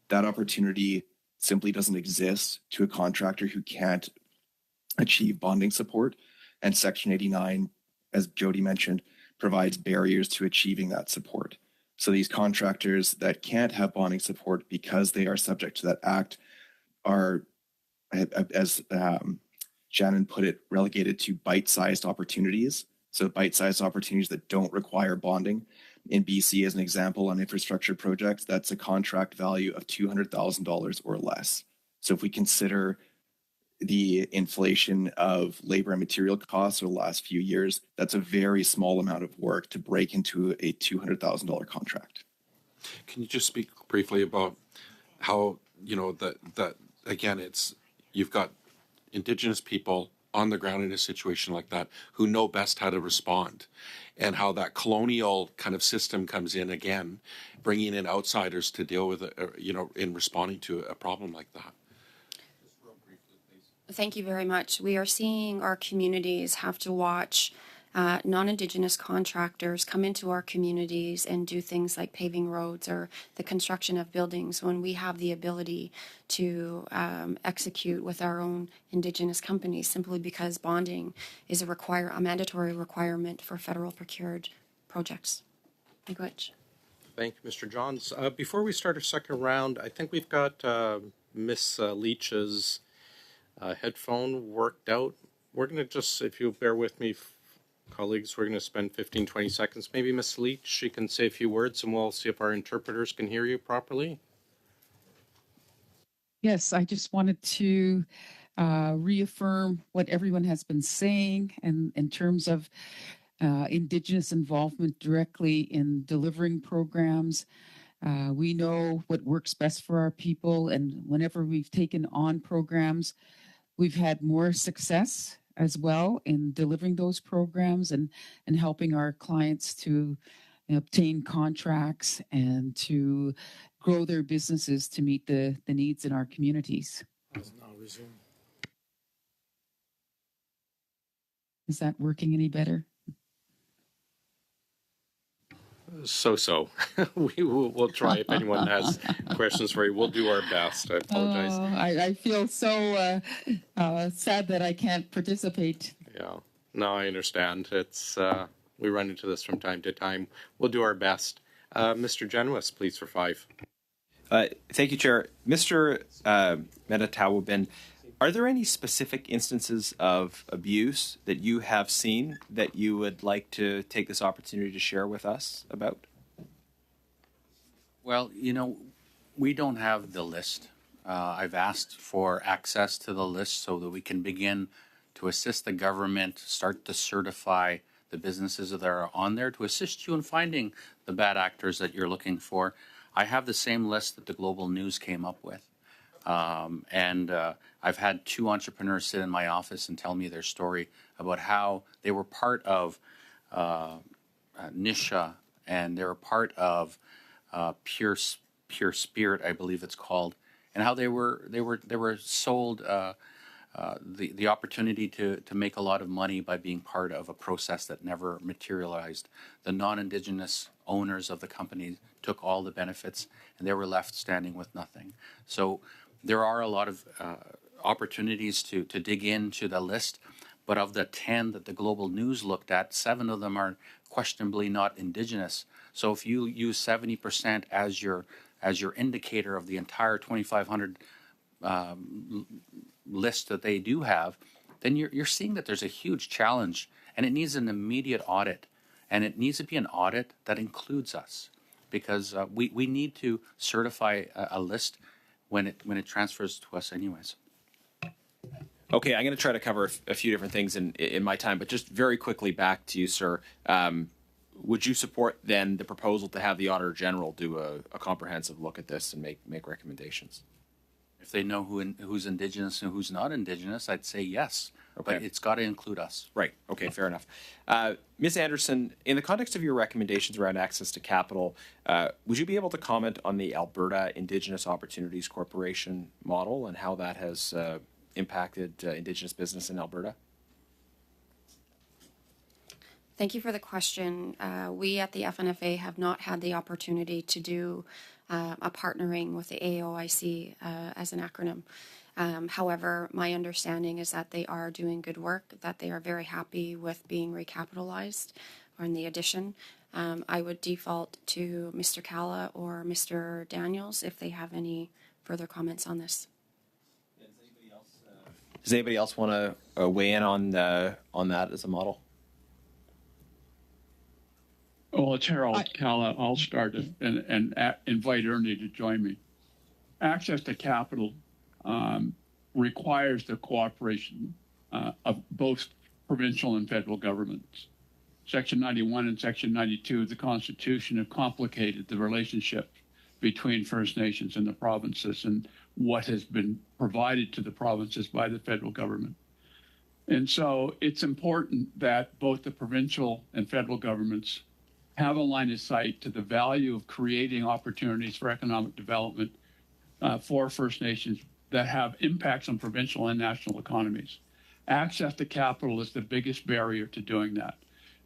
That opportunity simply doesn't exist to a contractor who can't achieve bonding support. And Section 89, as Jody mentioned, provides barriers to achieving that support. So these contractors that can't have bonding support because they are subject to that act are, as Shannon put it, relegated to bite-sized opportunities. So bite-sized opportunities that don't require bonding. In BC, as an example, on infrastructure projects, that's a contract value of $200,000 or less. So if we consider the inflation of labor and material costs over the last few years, that's a very small amount of work to break into a $200,000 contract. Can you just speak briefly about how, that again, you've got Indigenous people on the ground in a situation like that who know best how to respond, and how that colonial kind of system comes in again, bringing in outsiders to deal with it, in responding to a problem like that. Thank you very much. We are seeing our communities have to watch non-Indigenous contractors come into our communities and do things like paving roads or the construction of buildings when we have the ability to execute with our own Indigenous companies, simply because bonding is a mandatory requirement for federal procured projects. Miigwech. Thank you, Mr. Johns. Before we start our second round, I think we've got Miss Leach's headphone worked out. We're going to just, if you'll bear with me, colleagues, we're going to spend 15-20 seconds. Maybe Miss Leach, she can say a few words and we'll see if our interpreters can hear you properly. Yes, I just wanted to reaffirm what everyone has been saying, and in terms of Indigenous involvement directly in delivering programs. We know what works best for our people, and whenever we've taken on programs, we've had more success as well in delivering those programs and helping our clients to obtain contracts and to grow their businesses to meet the needs in our communities. Is that working any better? So. We'll try. If anyone has questions for you, we'll do our best. I apologize. Oh, I feel so sad that I can't participate. Yeah. No, I understand. It's we run into this from time to time. We'll do our best. Mr. Genuis, please, for 5. Thank you, Chair. Mr. Metatawabin, are there any specific instances of abuse that you have seen that you would like to take this opportunity to share with us about? Well, we don't have the list. I've asked for access to the list so that we can begin to assist the government, start to certify the businesses that are on there, to assist you in finding the bad actors that you're looking for. I have the same list that the Global News came up with. And I've had 2 entrepreneurs sit in my office and tell me their story about how they were part of Nisha, and they were part of Pure Spirit, I believe it's called, and how they were sold the opportunity to make a lot of money by being part of a process that never materialized. The non-Indigenous owners of the company took all the benefits, and they were left standing with nothing. So there are a lot of opportunities to dig into the list, but of the 10 that the Global News looked at, 7 of them are questionably not Indigenous. So if you use 70% as your indicator of the entire 2,500 list that they do have, then you're seeing that there's a huge challenge, and it needs an immediate audit, and it needs to be an audit that includes us, because we need to certify a list when it transfers to us anyways. Okay, I'm going to try to cover a few different things in my time, but just very quickly back to you, sir. Would you support then the proposal to have the Auditor General do a comprehensive look at this and make recommendations? If they know who's Indigenous and who's not Indigenous, I'd say yes. Okay. But it's got to include us. Right. Okay, fair enough. Ms. Anderson, in the context of your recommendations around access to capital, would you be able to comment on the Alberta Indigenous Opportunities Corporation model and how that has impacted Indigenous business in Alberta? Thank you for the question. We at the FNFA have not had the opportunity to do a partnering with the AOIC as an acronym. However, my understanding is that they are doing good work, that they are very happy with being recapitalized or in the addition. I would default to Mr. Calla or Mr. Daniels if they have any further comments on this. Does anybody else want to weigh in on that as a model? Well, it's Harold Calla. I'll start and invite Ernie to join me. Access to capital requires the cooperation of both provincial and federal governments. Section 91 and Section 92 of the Constitution have complicated the relationship between First Nations and the provinces and what has been provided to the provinces by the federal government. And so it's important that both the provincial and federal governments have a line of sight to the value of creating opportunities for economic development for First Nations that have impacts on provincial and national economies. Access to capital is the biggest barrier to doing that.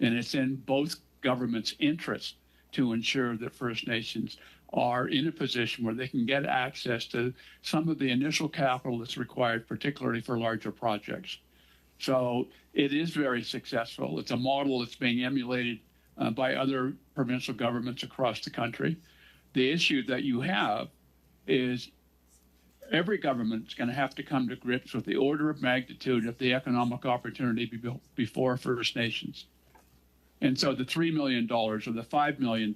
And it's in both governments' interest to ensure that First Nations are in a position where they can get access to some of the initial capital that's required, particularly for larger projects. So it is very successful. It's a model that's being emulated by other provincial governments across the country. The issue that you have is every government is going to have to come to grips with the order of magnitude of the economic opportunity before First Nations. And so the $3 million or the $5 million,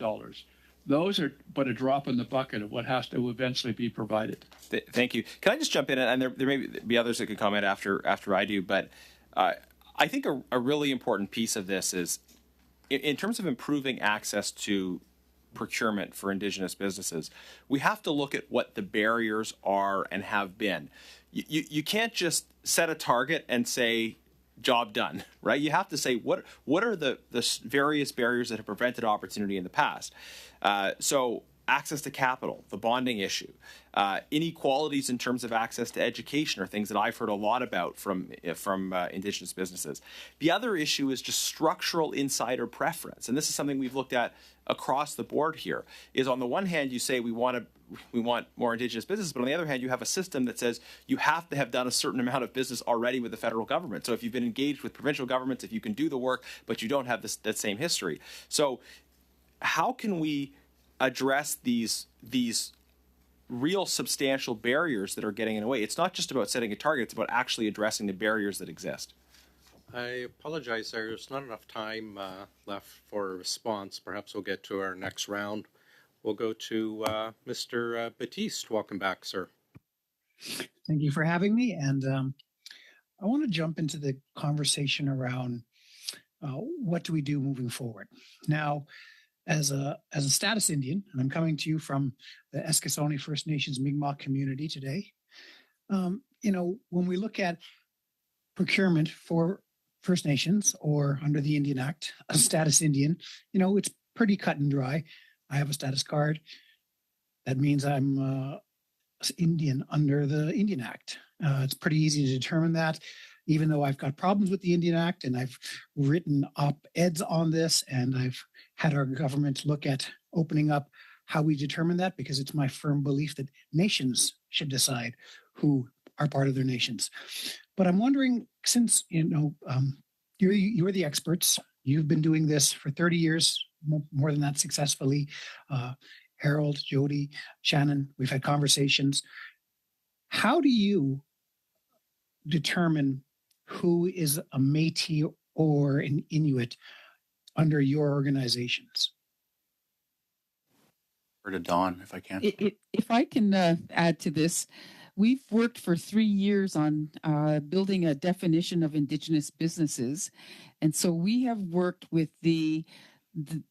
those are but a drop in the bucket of what has to eventually be provided. Thank you. Can I just jump in? And there may be others that could comment after I do, but I think a really important piece of this is in terms of improving access to procurement for Indigenous businesses, we have to look at what the barriers are and have been. You can't just set a target and say, job done, right? You have to say, what are the various barriers that have prevented opportunity in the past? So access to capital, the bonding issue, inequalities in terms of access to education are things that I've heard a lot about from Indigenous businesses. The other issue is just structural insider preference, and this is something we've looked at across the board here. Is on the one hand, you say we want more Indigenous businesses, but on the other hand, you have a system that says you have to have done a certain amount of business already with the federal government. So if you've been engaged with provincial governments, if you can do the work, but you don't have that same history. So how can we address these real substantial barriers that are getting in the way? It's not just about setting a target, it's about actually addressing the barriers that exist. I apologize, there's not enough time left for a response. Perhaps we'll get to our next round. We'll go to Mr. Batiste. Welcome back, sir. Thank you for having me. And I want to jump into the conversation around what do we do moving forward. Now, as a status Indian, and I'm coming to you from the Eskasoni First Nations Mi'kmaq community today, when we look at procurement for First Nations or under the Indian Act, a status Indian, it's pretty cut and dry. I have a status card. That means I'm Indian under the Indian Act. It's pretty easy to determine that, even though I've got problems with the Indian Act and I've written op-eds on this and I've had our government look at opening up how we determine that, because it's my firm belief that nations should decide who are part of their nations. But I'm wondering, since you're the experts, you've been doing this for 30 years, more than that successfully. Harold, Jody, Shannon, we've had conversations. How do you determine who is a Métis or an Inuit under your organizations? Or to Dawn, if I can. If I can add to this, we've worked for 3 years on building a definition of Indigenous businesses. And so we have worked with the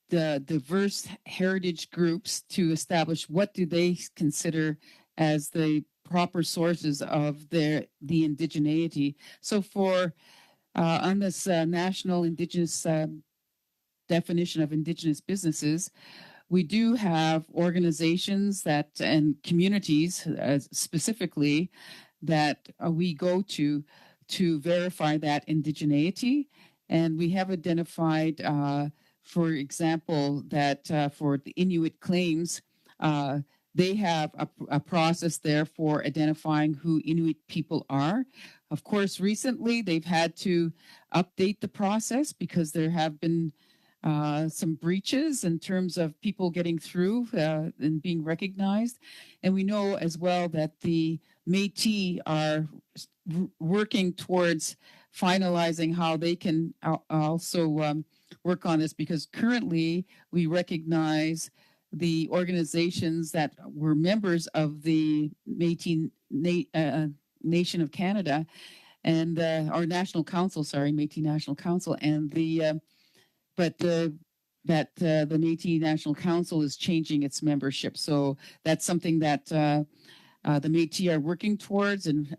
diverse heritage groups to establish what do they consider as the proper sources of the indigeneity. So for on this national Indigenous definition of Indigenous businesses, we do have organizations and communities specifically that we go to verify that indigeneity. And we have identified, for example, that for the Inuit claims, they have a process there for identifying who Inuit people are. Of course, recently they've had to update the process because there have been some breaches in terms of people getting through and being recognized. And we know as well that the Métis are working towards finalizing how they can also work on this, because currently we recognize the organizations that were members of the Métis Nation of Canada and our National Council, Métis National Council, and the Métis National Council is changing its membership. So that's something that the Métis are working towards and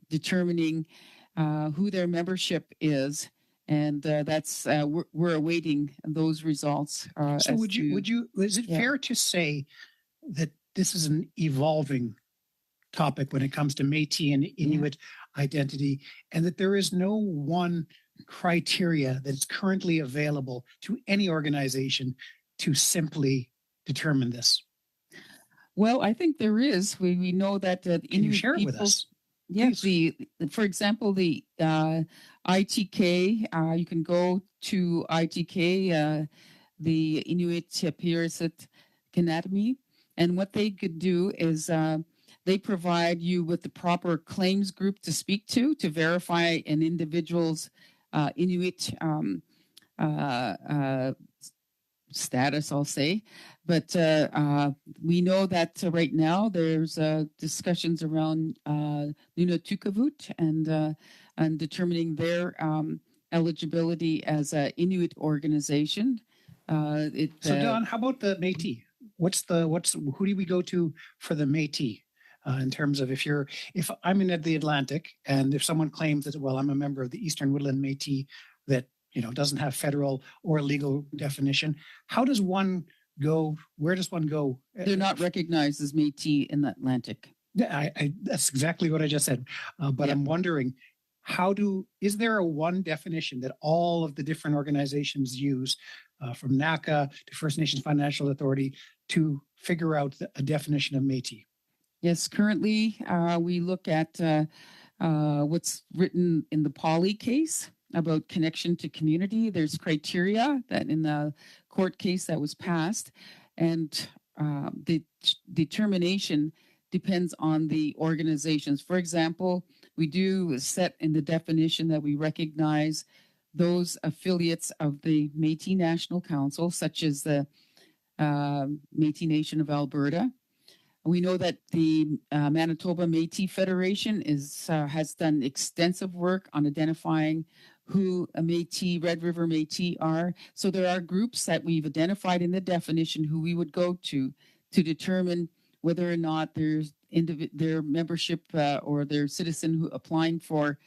determining who their membership is. And that's we're awaiting those results. So is it fair to say that this is an evolving topic when it comes to Métis and Inuit identity, and that there is no one criteria that's currently available to any organization to simply determine this? Well, I think there is. We know that the Inuit Can you share it people, with us? Yes, for example, the ITK, you can go to ITK, the Inuit Piarisit Anatomy, and what they could do is they provide you with the proper claims group to speak to verify an individual's Inuit status, I'll say. But we know that right now there's discussions around Nunatukevoot and determining their eligibility as a Inuit organization. So Don, how about the Métis? Who do we go to for the Métis? In terms of if I'm in the Atlantic and if someone claims that, well, I'm a member of the Eastern Woodland Métis that, doesn't have federal or legal definition, how does one go? Where does one go? They're not recognized as Métis in the Atlantic. Yeah, that's exactly what I just said. But I'm wondering, is there a one definition that all of the different organizations use, from NACA to First Nations Financial Authority, to figure out a definition of Métis? Yes, currently we look at what's written in the Poly case about connection to community. There's criteria that in the court case that was passed, and the determination depends on the organizations. For example, we do set in the definition that we recognize those affiliates of the Métis National Council, such as the Métis Nation of Alberta. We know that the Manitoba Métis Federation has done extensive work on identifying who a Métis, Red River Métis are. So there are groups that we've identified in the definition who we would go to determine whether or not there's their membership or their citizen who applying for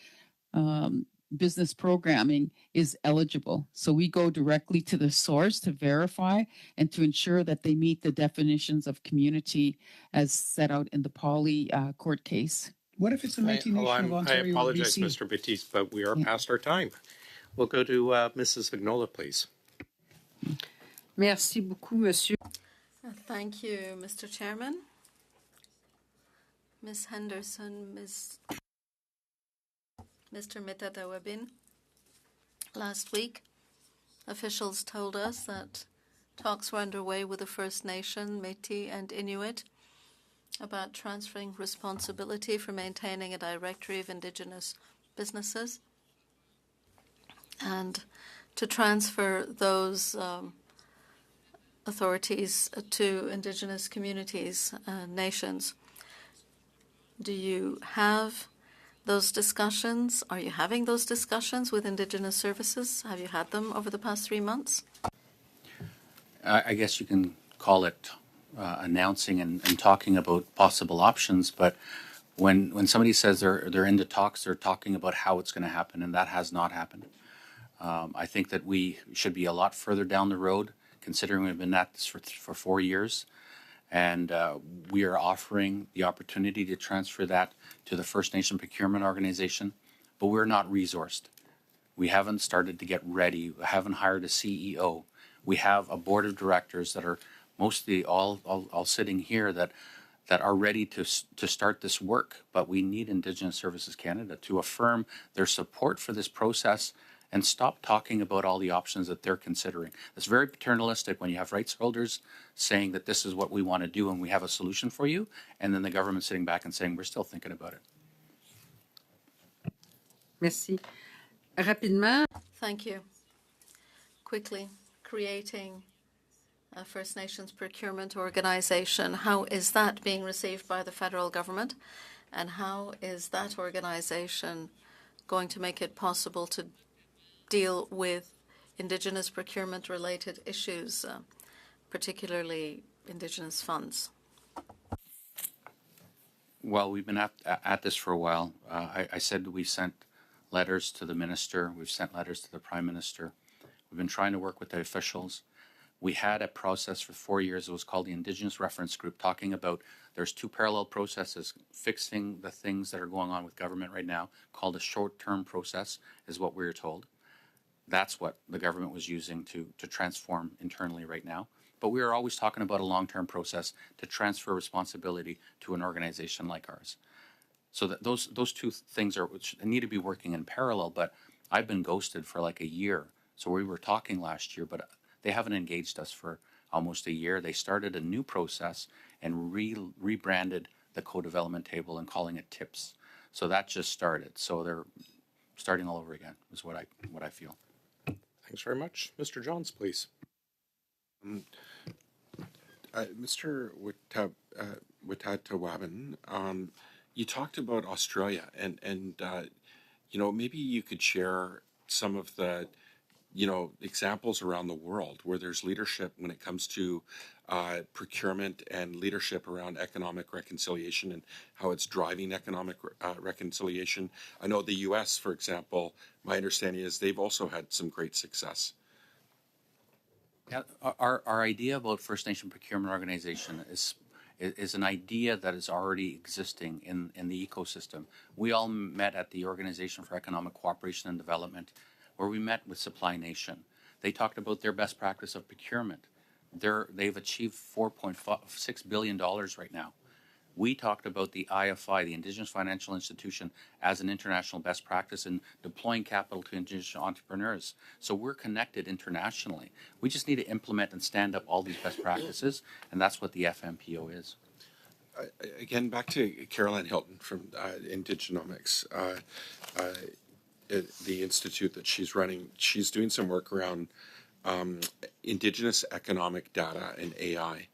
business programming is eligible. So we go directly to the source to verify and to ensure that they meet the definitions of community as set out in the Poly court case. What if it's a Métis Nation of Ontario? I apologize, BC? Mr. Batiste, but we are past our time. We'll go to Mrs. Vignola, please. Merci beaucoup, Monsieur. Thank you, Mr. Chairman. Ms. Henderson, Mr. Metadawabin, last week, officials told us that talks were underway with the First Nation, Métis, and Inuit about transferring responsibility for maintaining a directory of Indigenous businesses and to transfer those authorities to Indigenous communities and nations. Do you have those discussions? Are you having those discussions with Indigenous services? Have you had them over the past 3 months? I guess you can call it announcing and talking about possible options, but when somebody says they're into talks, they're talking about how it's going to happen, and that has not happened. I think that we should be a lot further down the road, considering we've been at this for 4 years, and we are offering the opportunity to transfer that to the First Nation Procurement Organization, but we're not resourced. We haven't started to get ready. We haven't hired a CEO. We have a board of directors that are mostly all sitting here that are ready to start this work, but we need Indigenous Services Canada to affirm their support for this process and stop talking about all the options that they're considering. It's very paternalistic when you have rights holders saying that this is what we want to do and we have a solution for you, and then the government sitting back and saying we're still thinking about it. Merci. Rapidement. Thank you. Quickly, creating a First Nations procurement organization, how is that being received by the federal government? And how is that organization going to make it possible to deal with Indigenous procurement-related issues, particularly Indigenous funds? Well, we've been at this for a while. I said we sent letters to the minister. We've sent letters to the prime minister. We've been trying to work with the officials. We had a process for 4 years. It was called the Indigenous Reference Group, talking about there's 2 parallel processes. Fixing the things that are going on with government right now, called a short-term process, is what we were told. That's what the government was using to transform internally right now. But we are always talking about a long-term process to transfer responsibility to an organization like ours. So that those 2 things need to be working in parallel, but I've been ghosted for like a year. So we were talking last year, but they haven't engaged us for almost a year. They started a new process and rebranded the co-development table and calling it TIPS. So that just started. So they're starting all over again, is what I feel. Thanks very much. Mr. Johns, please. Mr. Wittatawabin, you talked about Australia, and maybe you could share some of the examples around the world where there's leadership when it comes to procurement and leadership around economic reconciliation and how it's driving economic reconciliation. I know the U.S., for example, my understanding is they've also had some great success. Yeah, our idea about First Nation Procurement Organization is an idea that is already existing in the ecosystem. We all met at the Organization for Economic Cooperation and Development, where we met with Supply Nation. They talked about their best practice of procurement. They've achieved $4.6 billion right now. We talked about the IFI, the Indigenous Financial Institution, as an international best practice in deploying capital to Indigenous entrepreneurs. So we're connected internationally. We just need to implement and stand up all these best practices, and that's what the FNPO is. Again, back to Caroline Hilton from Indigenomics, the institute that she's running. She's doing some work around Indigenous economic data and AI.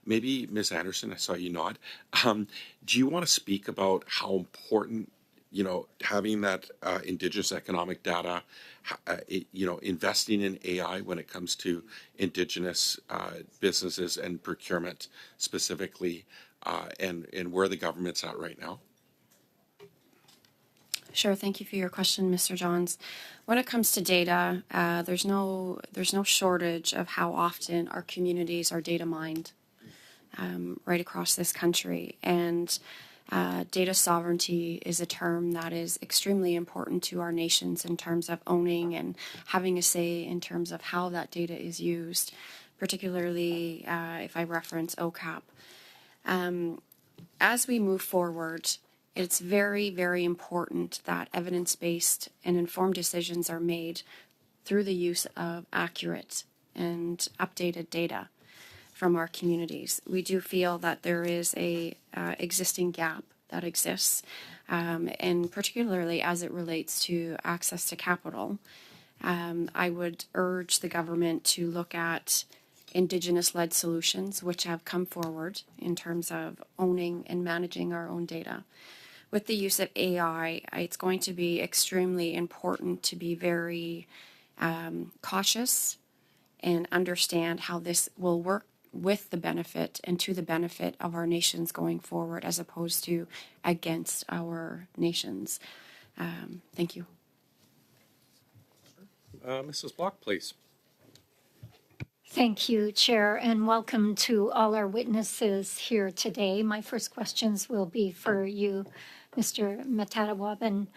Maybe, Ms. Anderson, I saw you nod. Do you want to speak about how important, having that Indigenous economic data, investing in AI when it comes to Indigenous businesses and procurement specifically, and where the government's at right now? Sure. Thank you for your question, Mr. Johns. When it comes to data, there's no shortage of how often our communities are data mined right across this country. And data sovereignty is a term that is extremely important to our nations in terms of owning and having a say in terms of how that data is used, particularly if I reference OCAP. As we move forward, it's very, very important that evidence-based and informed decisions are made through the use of accurate and updated data from our communities. We do feel that there is a existing gap that exists, and particularly as it relates to access to capital. I would urge the government to look at Indigenous-led solutions which have come forward in terms of owning and managing our own data. With the use of AI, it's going to be extremely important to be very cautious and understand how this will work with the benefit and to the benefit of our nations going forward, as opposed to against our nations. Thank you. Mrs. Block, please. Thank you, Chair, and welcome to all our witnesses here today. My first questions will be for you, Mr. Matatawaban.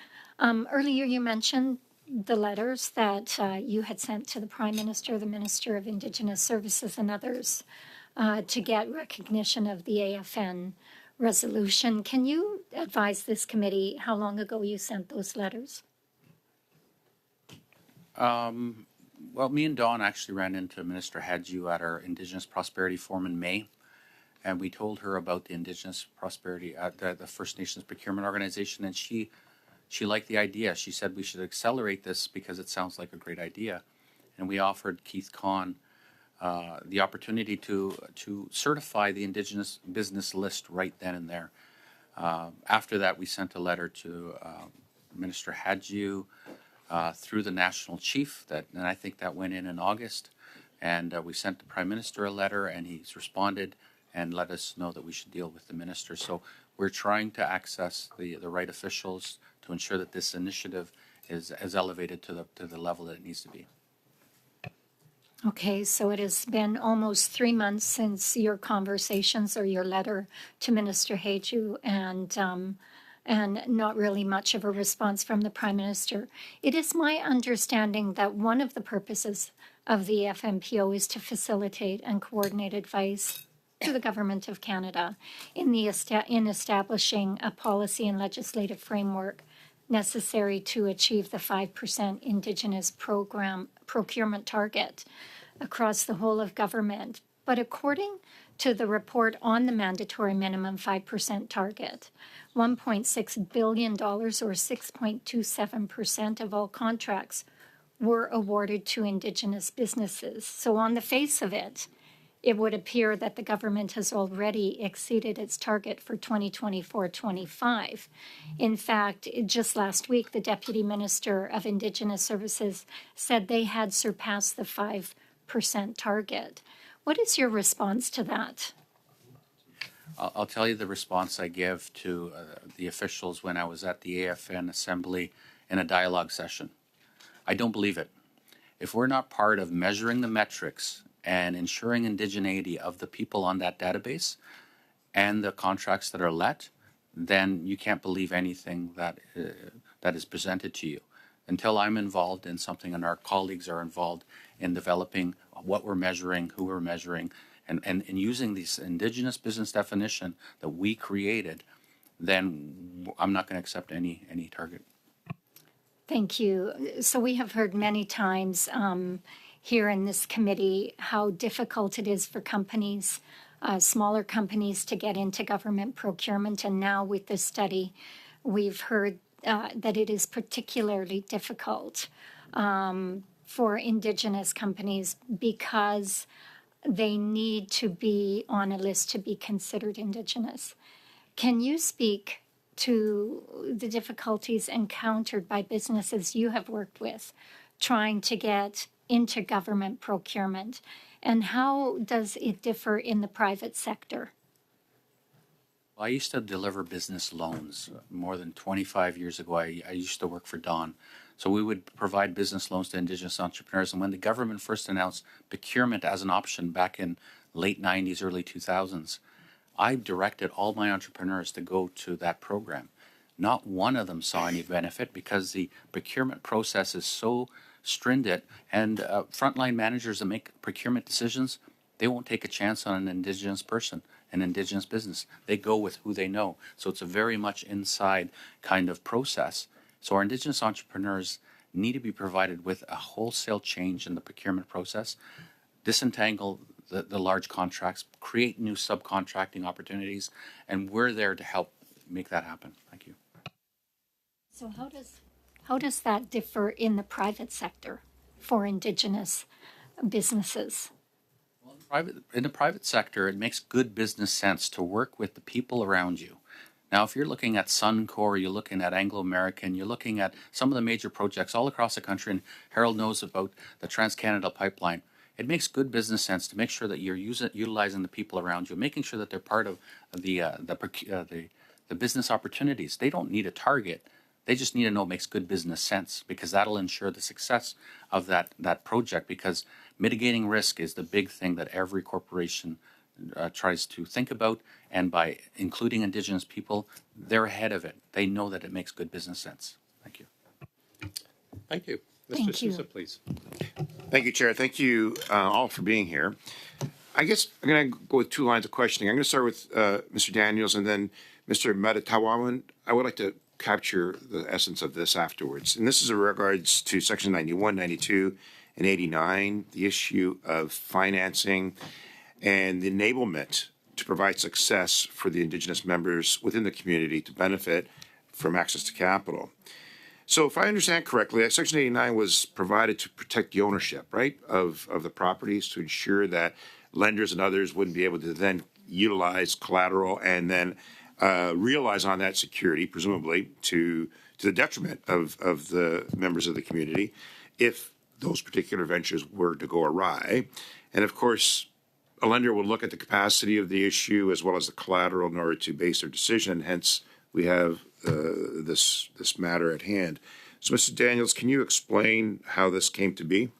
Earlier you mentioned the letters that you had sent to the Prime Minister, the Minister of Indigenous Services, and others to get recognition of the AFN resolution. Can you advise this committee how long ago you sent those letters? Well, me and Dawn actually ran into Minister Hadjiu at our Indigenous Prosperity Forum in May, and we told her about the Indigenous Prosperity, the First Nations Procurement Organization, and she liked the idea. She said we should accelerate this because it sounds like a great idea. And we offered Keith Kahn the opportunity to certify the Indigenous business list right then and there. After that, we sent a letter to Minister Hadjiu through the National Chief, and I think that went in August. And we sent the Prime Minister a letter, and he's responded and let us know that we should deal with the minister. So we're trying to access the right officials to ensure that this initiative is elevated to the level that it needs to be. Okay, so it has been almost 3 months since your conversations or your letter to Minister Hadjiu, and not really much of a response from the Prime Minister. It is my understanding that one of the purposes of the FNPO is to facilitate and coordinate advice to the Government of Canada in establishing a policy and legislative framework necessary to achieve the 5% Indigenous procurement target across the whole of government. But according to the report on the mandatory minimum 5% target, $1.6 billion, or 6.27% of all contracts, were awarded to Indigenous businesses. So on the face of it, it would appear that the government has already exceeded its target for 2024-25. In fact, just last week, the Deputy Minister of Indigenous Services said they had surpassed the 5% target. What is your response to that? I'll tell you the response I give to the officials when I was at the AFN Assembly in a dialogue session. I don't believe it. If we're not part of measuring the metrics and ensuring indigeneity of the people on that database and the contracts that are let, then you can't believe anything that is presented to you. Until I'm involved in something and our colleagues are involved in developing what we're measuring, who we're measuring, and using this Indigenous business definition that we created, then I'm not going to accept any target. Thank you. So we have heard many times here in this committee how difficult it is for companies, smaller companies, to get into government procurement. And now with this study, we've heard that it is particularly difficult for Indigenous companies because they need to be on a list to be considered Indigenous. Can you speak to the difficulties encountered by businesses you have worked with trying to get into government procurement, and how does it differ in the private sector? Well, I used to deliver business loans more than 25 years ago. I used to work for Dawn. So we would provide business loans to Indigenous entrepreneurs. And when the government first announced procurement as an option back in late 90s, early 2000s, I directed all my entrepreneurs to go to that program. Not one of them saw any benefit because the procurement process is so stringent, and frontline managers that make procurement decisions, they won't take a chance on an Indigenous person, an Indigenous business. They go with who they know. So it's a very much inside kind of process. So our Indigenous entrepreneurs need to be provided with a wholesale change in the procurement process, disentangle the large contracts, create new subcontracting opportunities, and we're there to help make that happen. Thank you. So how does that differ in the private sector for Indigenous businesses? Well, in the private sector, it makes good business sense to work with the people around you. Now, if you're looking at Suncor, you're looking at Anglo American, you're looking at some of the major projects all across the country, and Harold knows about the Trans-Canada Pipeline, it makes good business sense to make sure that you're utilizing the people around you, making sure that they're part of the business opportunities. They don't need a target. They just need to know it makes good business sense, because that'll ensure the success of that project, because mitigating risk is the big thing that every corporation tries to think about, and by including Indigenous people, they're ahead of it. They know that it makes good business sense. Thank you. Thank you. Mr. Thank you. Sousa, please. Thank you, Chair. Thank you all for being here. I guess I'm going to go with two lines of questioning. I'm going to start with Mr. Daniels and then Mr. Matatawawan. I would like to capture the essence of this afterwards. And this is in regards to Section 91, 92, and 89, the issue of financing and the enablement to provide success for the Indigenous members within the community to benefit from access to capital. So if I understand correctly, Section 89 was provided to protect the ownership, right, of the properties, to ensure that lenders and others wouldn't be able to then utilize collateral and then realize on that security, presumably to the detriment of the members of the community, if those particular ventures were to go awry. And of course, a lender will look at the capacity of the issue as well as the collateral in order to base their decision. Hence, we have this matter at hand. So, Mr. Daniels, can you explain how this came to be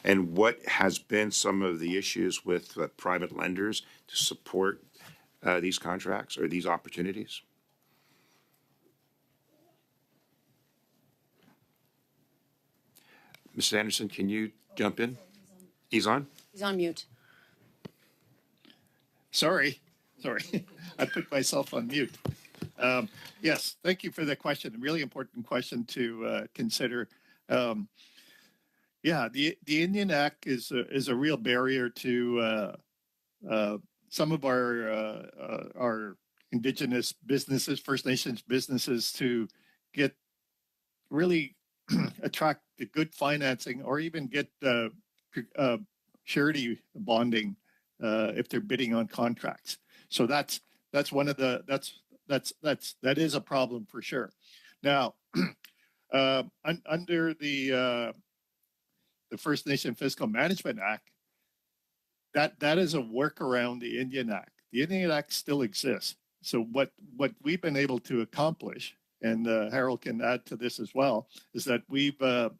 and what has been some of the issues with private lenders to support these contracts or these opportunities? Mr. Anderson, can you jump in? He's on? He's on mute. Sorry. I put myself on mute. Yes, thank you for the question. A really important question to consider. Yeah, the Indian Act is a real barrier to some of our Indigenous businesses, First Nations businesses, to get really attract the good financing or even get surety bonding if they're bidding on contracts. So that's one of the that is a problem for sure. Now, under the First Nation Fiscal Management Act, that is a workaround the Indian Act. The Indian Act still exists. So what we've been able to accomplish, and Harold can add to this as well, is that we're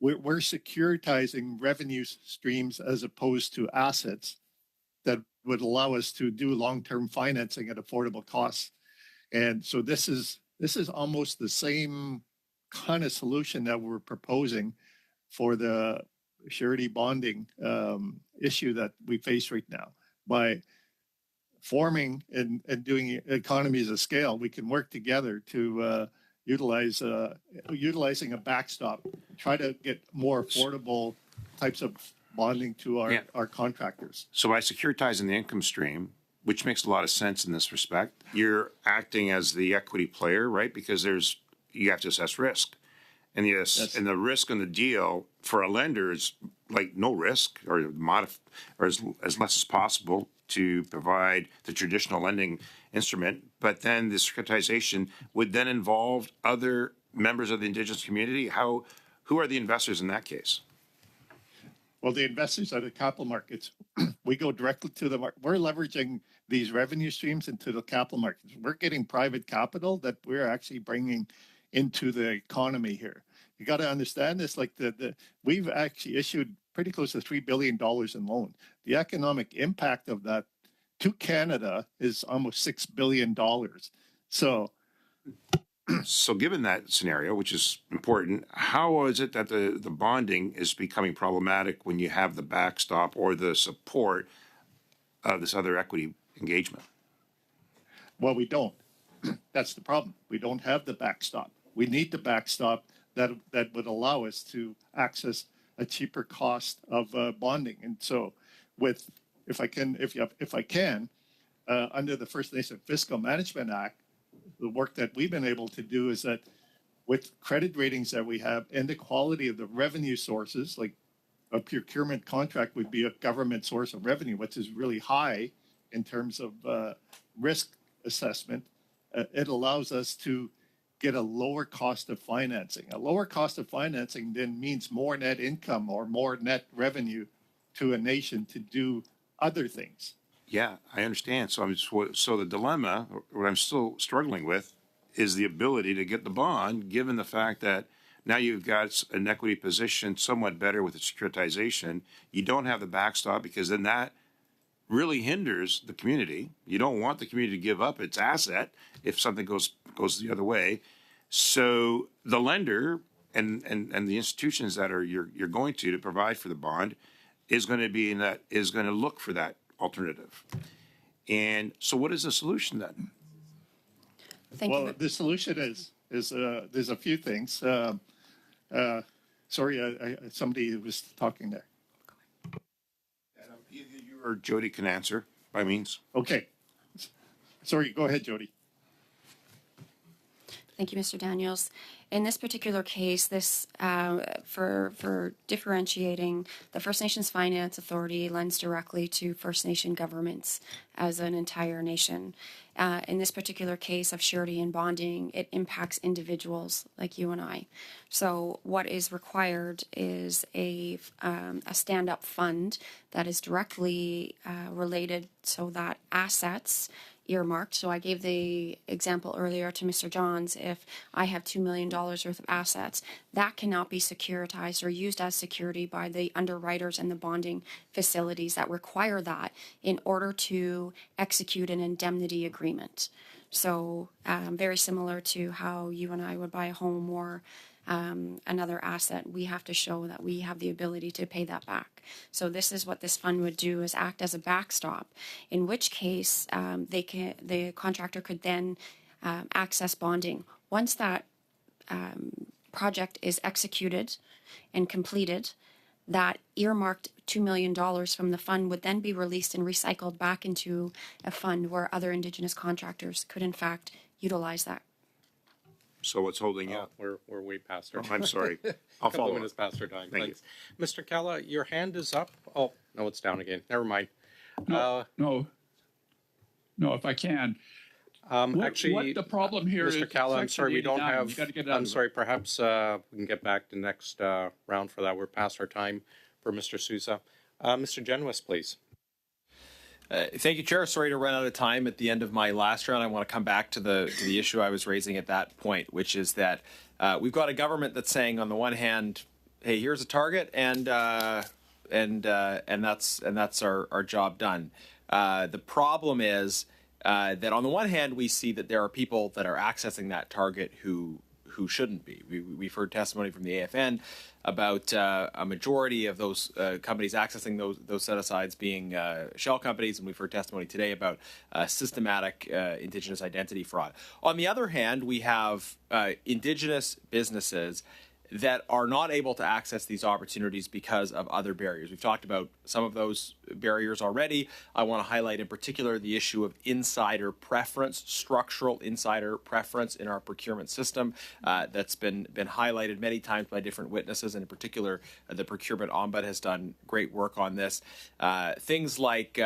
securitizing revenue streams as opposed to assets that would allow us to do long-term financing at affordable costs. And so this is almost the same kind of solution that we're proposing for the surety bonding issue that we face right now. By forming and doing economies of scale, we can work together to utilizing a backstop, try to get more affordable types of bonding to our contractors. So by securitizing the income stream, which makes a lot of sense in this respect, you're acting as the equity player, right? Because you have to assess risk. And and the risk on the deal for a lender is like no risk or as less as possible to provide the traditional lending instrument. But then the securitization would then involve other members of the Indigenous community. Who are the investors in that case? Well, the investors are the capital markets. We go directly to the market. We're leveraging these revenue streams into the capital markets. We're getting private capital that we're actually bringing into the economy here. You got to understand this. Like we've actually issued pretty close to $3 billion in loan. The economic impact of that to Canada is almost $6 billion. So given that scenario, which is important, how is it that the bonding is becoming problematic when you have the backstop or the support of this other equity engagement? Well, we don't. That's the problem. We don't have the backstop. We need the backstop that would allow us to access a cheaper cost of bonding. And so, if I can, under the First Nation Fiscal Management Act, the work that we've been able to do is that with credit ratings that we have and the quality of the revenue sources, like a procurement contract would be a government source of revenue, which is really high in terms of risk assessment. It allows us to get a lower cost of financing. A lower cost of financing then means more net income or more net revenue to a nation to do other things. Yeah, I understand. So the dilemma, what I'm still struggling with, is the ability to get the bond, given the fact that now you've got an equity position somewhat better with the securitization. You don't have the backstop because then that really hinders the community. You don't want the community to give up its asset if something goes the other way. So the lender and the institutions that you're going to provide for the bond is going to look for that alternative. And so what is the solution then? The solution is there's a few things. Sorry, somebody was talking there. Either you or Jody can answer by means. Okay. Sorry, go ahead, Jody. Thank you, Mr. Daniels. In this particular case, this for differentiating, the First Nations Finance Authority lends directly to First Nation governments as an entire nation. In this particular case of surety and bonding, it impacts individuals like you and I. So what is required is a stand-up fund that is directly related so that assets earmarked. So I gave the example earlier to Mr. Johns. If I have $2 million worth of assets, that cannot be securitized or used as security by the underwriters and the bonding facilities that require that in order to execute an indemnity agreement. So very similar to how you and I would buy a home or another asset, we have to show that we have the ability to pay that back. So this is what this fund would do, is act as a backstop, in which case the contractor could then access bonding. Once that project is executed and completed, that earmarked $2 million from the fund would then be released and recycled back into a fund where other Indigenous contractors could in fact utilize that. So what's holding you up? We're way past our Oh, time. I'm sorry. I'll Couple follow minutes up. past our time. Thank Thanks. Mr. Kella, your hand is up. Oh, no, it's down again. Never mind. No, if I can. Actually, what the problem here is Mr. Kalla, I'm Section sorry, we don't 89. have. You gotta get it out I'm of the sorry, perhaps we can get back to next round for that. We're past our time for Mr. Sousa. Mr. Genuis, please. Thank you, Chair. Sorry to run out of time at the end of my last round. I want to come back to the issue I was raising at that point, which is that we've got a government that's saying, on the one hand, "Hey, here's a target, and that's our job done." The problem is that on the one hand, we see that there are people that are accessing that target who shouldn't be. We've heard testimony from the AFN about a majority of those companies accessing those set-asides being shell companies, and we've heard testimony today about systematic Indigenous identity fraud. On the other hand, we have Indigenous businesses that are not able to access these opportunities because of other barriers. We've talked about some of those barriers already. I want to highlight in particular the issue of insider preference, structural insider preference in our procurement system that's been highlighted many times by different witnesses, and in particular the Procurement Ombudsman has done great work on this. Things like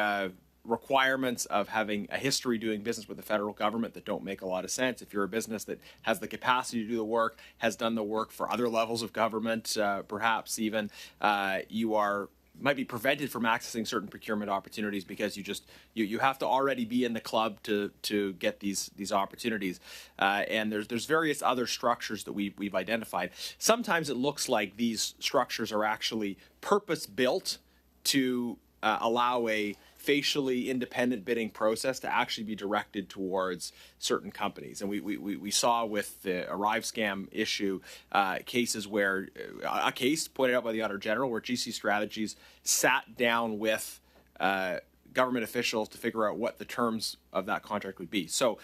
requirements of having a history doing business with the federal government that don't make a lot of sense. If you're a business that has the capacity to do the work, has done the work for other levels of government, perhaps even, you might be prevented from accessing certain procurement opportunities because you have to already be in the club to get these opportunities. And there's various other structures that we've identified. Sometimes it looks like these structures are actually purpose built to allow a facially independent bidding process to actually be directed towards certain companies. And we saw with the Arrive scam issue cases where a case pointed out by the Auditor General where GC Strategies sat down with government officials to figure out what the terms of that contract would be. So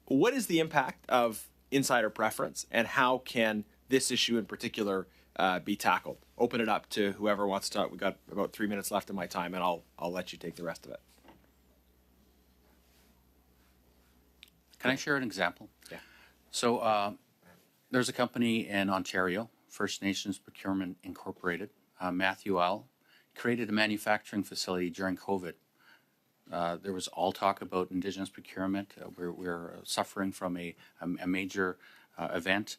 what is the impact of insider preference, and how can this issue in particular be tackled? Open it up to whoever wants to talk. We've got about 3 minutes left of my time, and I'll let you take the rest of it. Can I share an example? Yeah. So there's a company in Ontario, First Nations Procurement Incorporated. Matthew Al created a manufacturing facility during COVID. There was all talk about Indigenous procurement. We're suffering from a major event.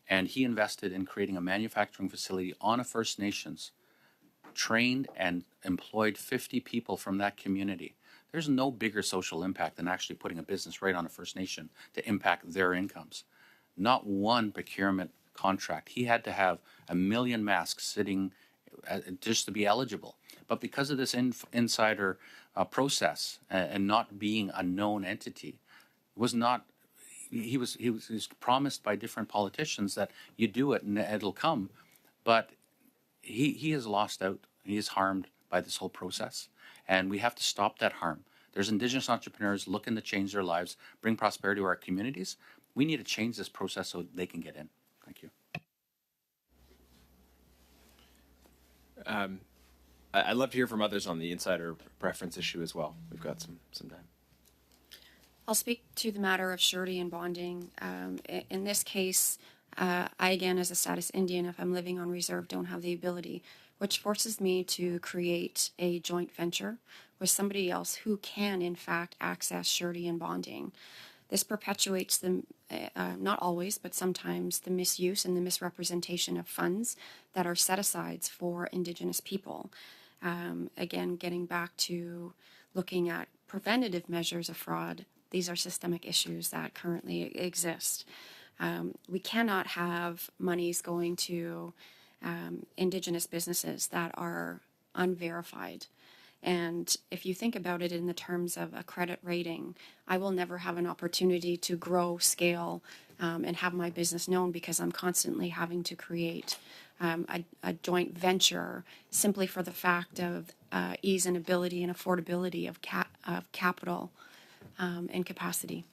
And he invested in creating a manufacturing facility on a First Nations, trained and employed 50 people from that community. There's no bigger social impact than actually putting a business right on a First Nation to impact their incomes. Not one procurement contract. He had to have 1 million masks sitting just to be eligible. But because of this insider process and not being a known entity, was not. He was promised by different politicians that you do it and it'll come, but he has lost out. He is harmed by this whole process, and we have to stop that harm. There's Indigenous entrepreneurs looking to change their lives, bring prosperity to our communities. We need to change this process so they can get in. Thank you. I'd love to hear from others on the insider preference issue as well. We've got some time. I'll speak to the matter of surety and bonding. In this case, I, again, as a status Indian, if I'm living on reserve, don't have the ability, which forces me to create a joint venture with somebody else who can, in fact, access surety and bonding. This perpetuates the, not always, but sometimes, the misuse and the misrepresentation of funds that are set-asides for Indigenous people. Again, getting back to looking at preventative measures of fraud, these are systemic issues that currently exist. We cannot have monies going to Indigenous businesses that are unverified. And if you think about it in the terms of a credit rating, I will never have an opportunity to grow, scale, and have my business known because I'm constantly having to create a joint venture simply for the fact of ease and ability and affordability of capital and capacity.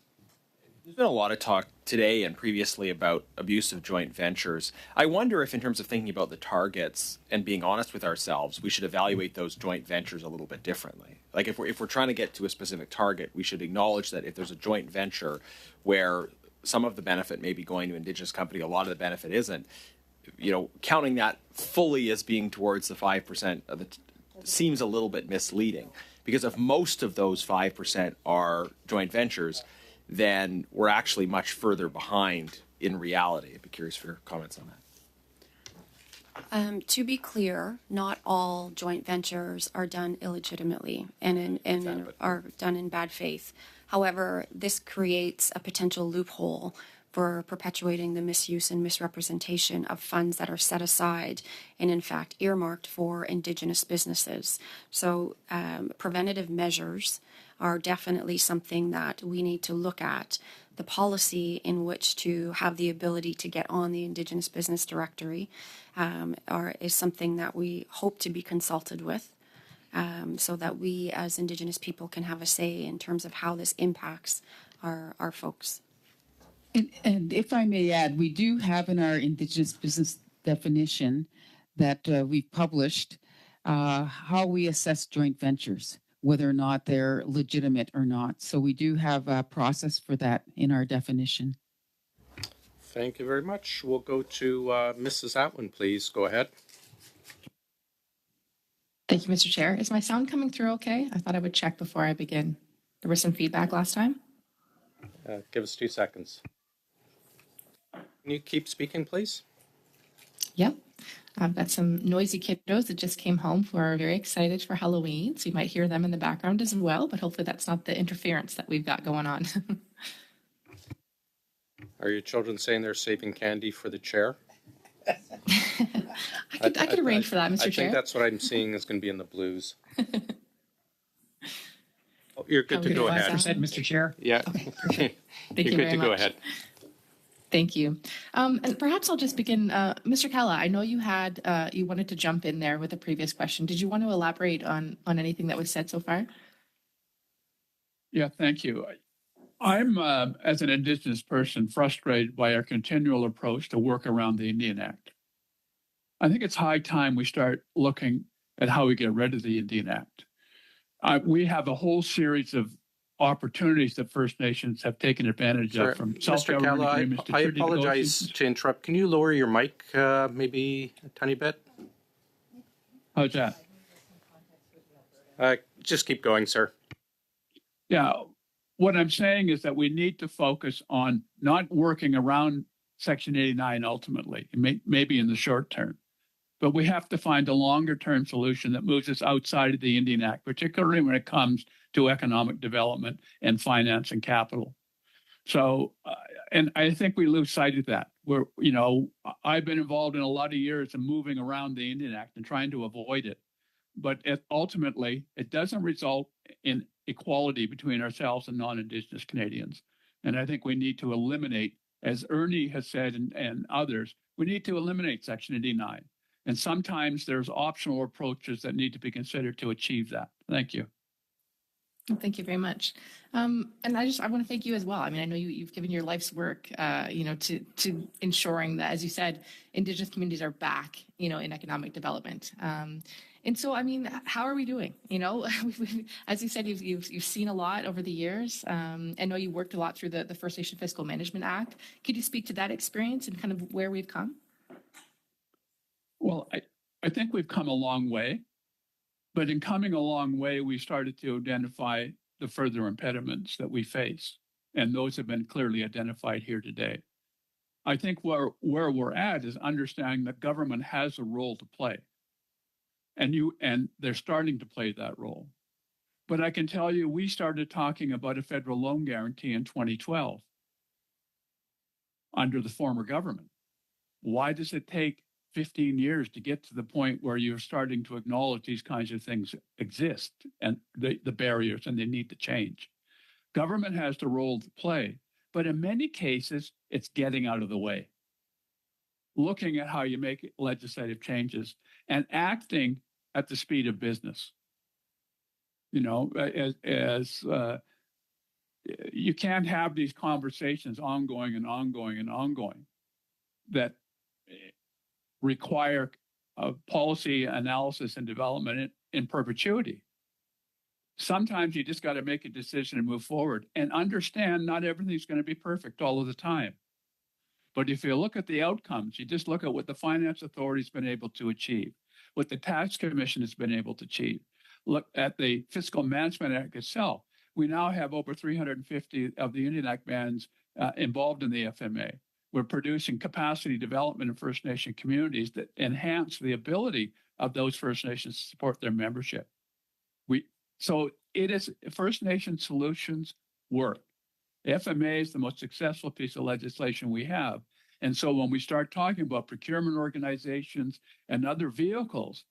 There's been a lot of talk today and previously about abuse of joint ventures. I wonder if, in terms of thinking about the targets and being honest with ourselves, we should evaluate those joint ventures a little bit differently. Like if we're trying to get to a specific target, we should acknowledge that if there's a joint venture where some of the benefit may be going to Indigenous company, a lot of the benefit isn't. Counting that fully as being towards the 5% of it seems a little bit misleading, because if most of those 5% are joint ventures, then we're actually much further behind in reality. I'd be curious for your comments on that. To be clear, not all joint ventures are done illegitimately and are done in bad faith. However, this creates a potential loophole for perpetuating the misuse and misrepresentation of funds that are set aside and in fact earmarked for Indigenous businesses. So preventative measures are definitely something that we need to look at. The policy in which to have the ability to get on the Indigenous Business Directory is something that we hope to be consulted with, so that we as Indigenous people can have a say in terms of how this impacts our folks. And if I may add, we do have in our Indigenous business definition that we've published how we assess joint ventures, whether or not they're legitimate or not. So we do have a process for that in our definition. Thank you very much. We'll go to Mrs. Atwin, please. Go ahead. Thank you, Mr. Chair. Is my sound coming through okay? I thought I would check before I begin. There was some feedback last time. Give us 2 seconds. Can you keep speaking, please? Yep. I've got some noisy kiddos that just came home who are very excited for Halloween. So you might hear them in the background as well, but hopefully that's not the interference that we've got going on. Are your children saying they're saving candy for the chair? I could arrange for that, Mr. I Chair. think that's what I'm seeing is going to be in the blues. Oh, you're good to go ahead. 5%, Mr. Chair. Yeah. Okay, perfect. Thank You're you good very to much. go ahead. Thank you. And perhaps I'll just begin. Mr. Kella, I know you wanted to jump in there with a previous question. Did you want to elaborate on anything that was said so far? Yeah, thank you. I'm, as an Indigenous person, frustrated by our continual approach to work around the Indian Act. I think it's high time we start looking at how we get rid of the Indian Act. We have a whole series of opportunities that First Nations have taken advantage of, from Mr. self-government Kella, agreements to I treaty apologize negotiations. to interrupt. Can you lower your mic maybe a tiny bit? How's that? Just keep going, sir. Yeah, what I'm saying is that we need to focus on not working around Section 89 ultimately, maybe in the short term, but we have to find a longer term solution that moves us outside of the Indian Act, particularly when it comes to economic development and finance and capital. So, and I think we lose sight of that. I've been involved in a lot of years in moving around the Indian Act and trying to avoid it. But ultimately, it doesn't result in equality between ourselves and non-Indigenous Canadians. And I think we need to eliminate, as Ernie has said and others, we need to eliminate Section 89. And sometimes there's optional approaches that need to be considered to achieve that. Thank you. Thank you very much. And I want to thank you as well. I mean, I know you've given your life's work, to ensuring that, as you said, Indigenous communities are back, in economic development. And so, I mean, how are we doing? As you said, you've seen a lot over the years. I know you worked a lot through the First Nation Fiscal Management Act. Could you speak to that experience and kind of where we've come? Well, I think we've come a long way. But in coming a long way, we started to identify the further impediments that we face. And those have been clearly identified here today. I think where we're at is understanding that government has a role to play. And they're starting to play that role. But I can tell you, we started talking about a federal loan guarantee in 2012 under the former government. Why does it take 15 years to get to the point where you're starting to acknowledge these kinds of things exist and the barriers and they need to change? Government has the role to play, but in many cases, it's getting out of the way. Looking at how you make legislative changes and acting at the speed of business. As you can't have these conversations ongoing and ongoing and ongoing that require policy analysis and development in perpetuity. sometimes you just got to make a decision and move forward and understand not everything's going to be perfect all of the time. But if you look at the outcomes, you just look at what the Finance Authority's been able to achieve, what the Tax Commission has been able to achieve. Look at the Fiscal Management Act itself. We now have over 350 of the Indian Act bands involved in the FMA. We're producing capacity development in First Nation communities that enhance the ability of those First Nations to support their membership. So it is First Nation solutions work. The FMA is the most successful piece of legislation we have. And so when we start talking about procurement organizations and other vehicles,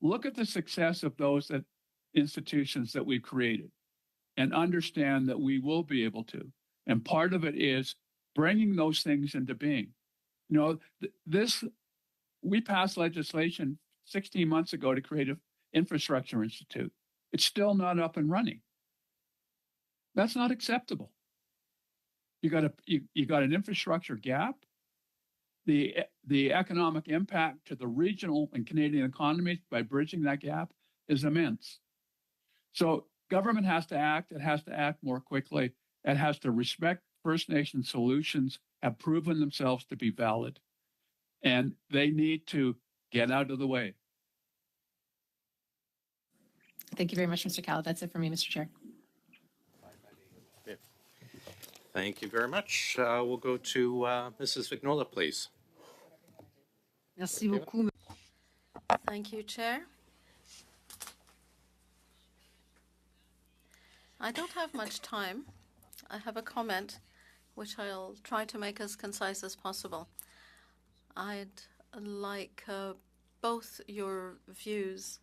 look at the success of those institutions that we've created and understand that we will be able to. And part of it is bringing those things into being. You know, we passed legislation 16 months ago to create an infrastructure institute. It's still not up and running. That's not acceptable. You got an infrastructure gap. The economic impact to the regional and Canadian economies by bridging that gap is immense. So government has to act. It has to act more quickly. It has to respect First Nation solutions have proven themselves to be valid, and they need to get out of the way. Thank you very much, Mr. Calla. That's it for me, Mr. Chair. Thank you very much. We'll go to Mrs. Vignola, please. Merci beaucoup. Thank you, Chair. I don't have much time. I have a comment which I'll try to make as concise as possible. I'd like both your views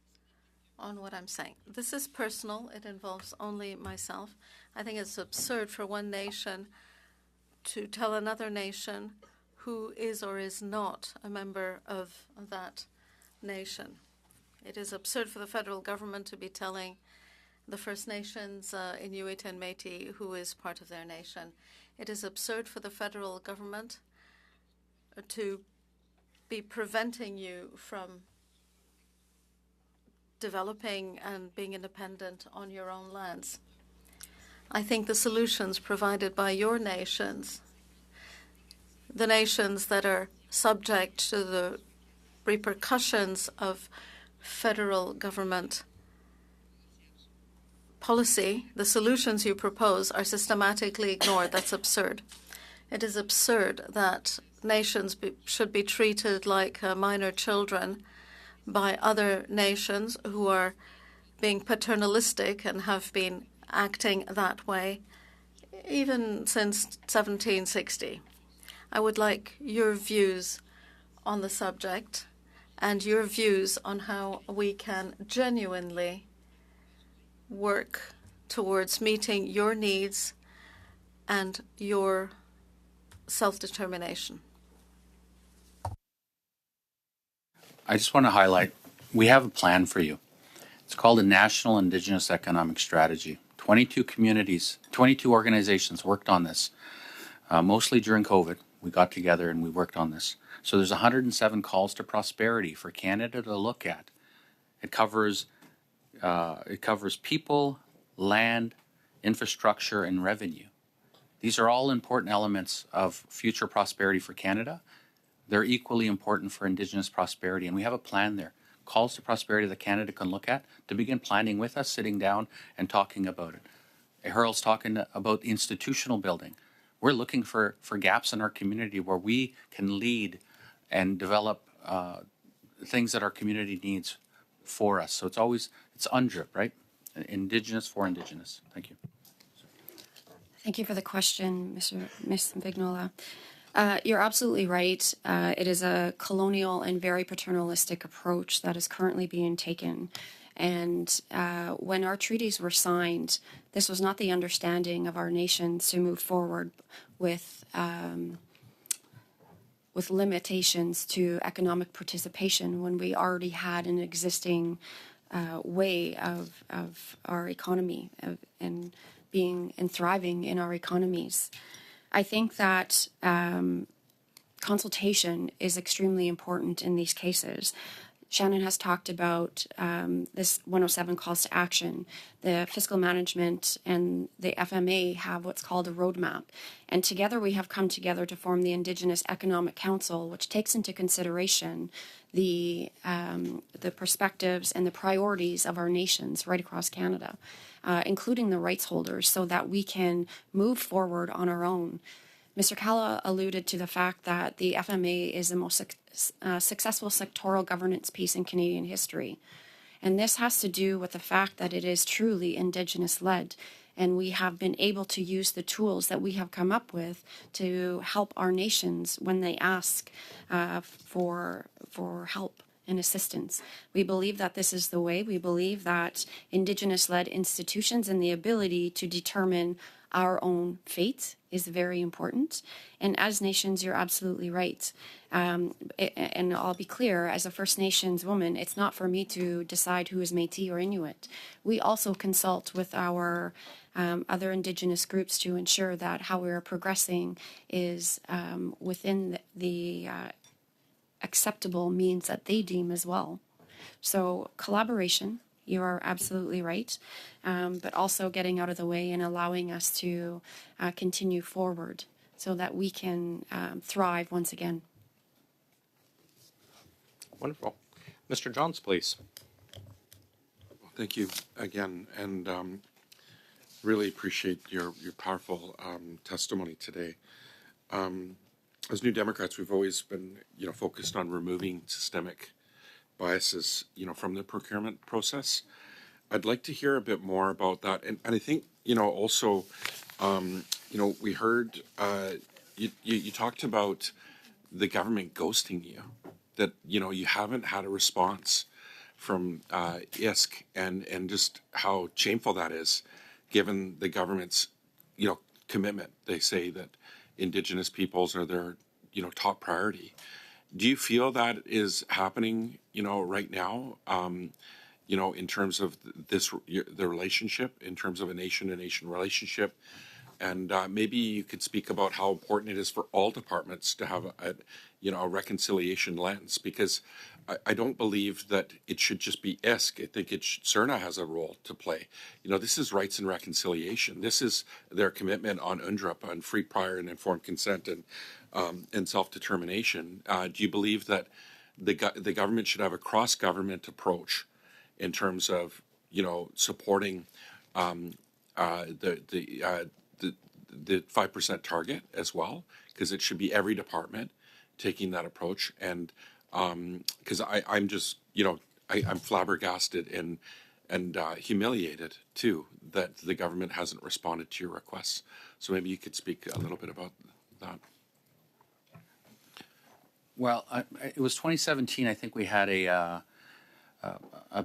on what I'm saying. This is personal. It involves only myself. I think it's absurd for one nation to tell another nation who is or is not a member of that nation. It is absurd for the federal government to be telling the First Nations, Inuit and Métis, who is part of their nation. It is absurd for the federal government to be preventing you from developing and being independent on your own lands. I think the solutions provided by your nations, the nations that are subject to the repercussions of federal government policy, the solutions you propose are systematically ignored. That's absurd. It is absurd that nations should be treated like minor children by other nations who are being paternalistic and have been acting that way even since 1760. I would like your views on the subject and your views on how we can genuinely work towards meeting your needs and your self-determination. I just want to highlight, we have a plan for you. It's called the National Indigenous Economic Strategy. 22 communities, 22 organizations worked on this, mostly during COVID. We got together and we worked on this. So there's 107 calls to prosperity for Canada to look at. It covers people, land, infrastructure, and revenue. These are all important elements of future prosperity for Canada. They're equally important for Indigenous prosperity, and we have a plan there. Calls to prosperity that Canada can look at to begin planning with us, sitting down and talking about it. Harold's talking about institutional building. We're looking for gaps in our community where we can lead and develop things that our community needs for us. So it's UNDRIP, right? Indigenous for Indigenous. Thank you. Thank you for the question, Ms. Vignola. You're absolutely right. It is a colonial and very paternalistic approach that is currently being taken. And when our treaties were signed, this was not the understanding of our nations to move forward with limitations to economic participation when we already had an existing way of our economy and being and thriving in our economies. I think that consultation is extremely important in these cases. Shannon has talked about this 107 calls to action. The fiscal management and the FMA have what's called a roadmap. And together we have come together to form the Indigenous Economic Council, which takes into consideration the perspectives and the priorities of our nations right across Canada, including the rights holders, so that we can move forward on our own. Mr. Kalla alluded to the fact that the FMA is the most successful sectoral governance piece in Canadian history. And this has to do with the fact that it is truly Indigenous-led. And we have been able to use the tools that we have come up with to help our nations when they ask for help and assistance. We believe that this is the way. We believe that Indigenous-led institutions and the ability to determine our own fate is very important. And as nations, you're absolutely right. And I'll be clear, as a First Nations woman, it's not for me to decide who is Métis or Inuit. We also consult with our other Indigenous groups to ensure that how we are progressing is within the acceptable means that they deem as well. So collaboration, you are absolutely right, but also getting out of the way and allowing us to continue forward so that we can thrive once again. Wonderful. Mr. Johns, please. Thank you again, and really appreciate your powerful testimony today. As New Democrats, we've always been, focused on removing systemic biases, from the procurement process. I'd like to hear a bit more about that, and I think, also, we heard you talked about the government ghosting you, that you haven't had a response from ISK, and just how shameful that is, given the government's commitment. They say that Indigenous peoples are their top priority. Do you feel that is happening right now, in terms of the relationship, in terms of a nation-to-nation relationship? And maybe you could speak about how important it is for all departments to have a reconciliation lens, because I don't believe that it should just be ISK. I think CERNA has a role to play. This is rights and reconciliation. This is their commitment on UNDRIP, on free, prior, and informed consent, and self-determination. Do you believe that the government should have a cross-government approach in terms of supporting the 5% target as well, because it should be every department taking that approach? And because I'm just I'm flabbergasted and humiliated too that the government hasn't responded to your requests. So maybe you could speak a little bit about that. Well, it was 2017. I think we had a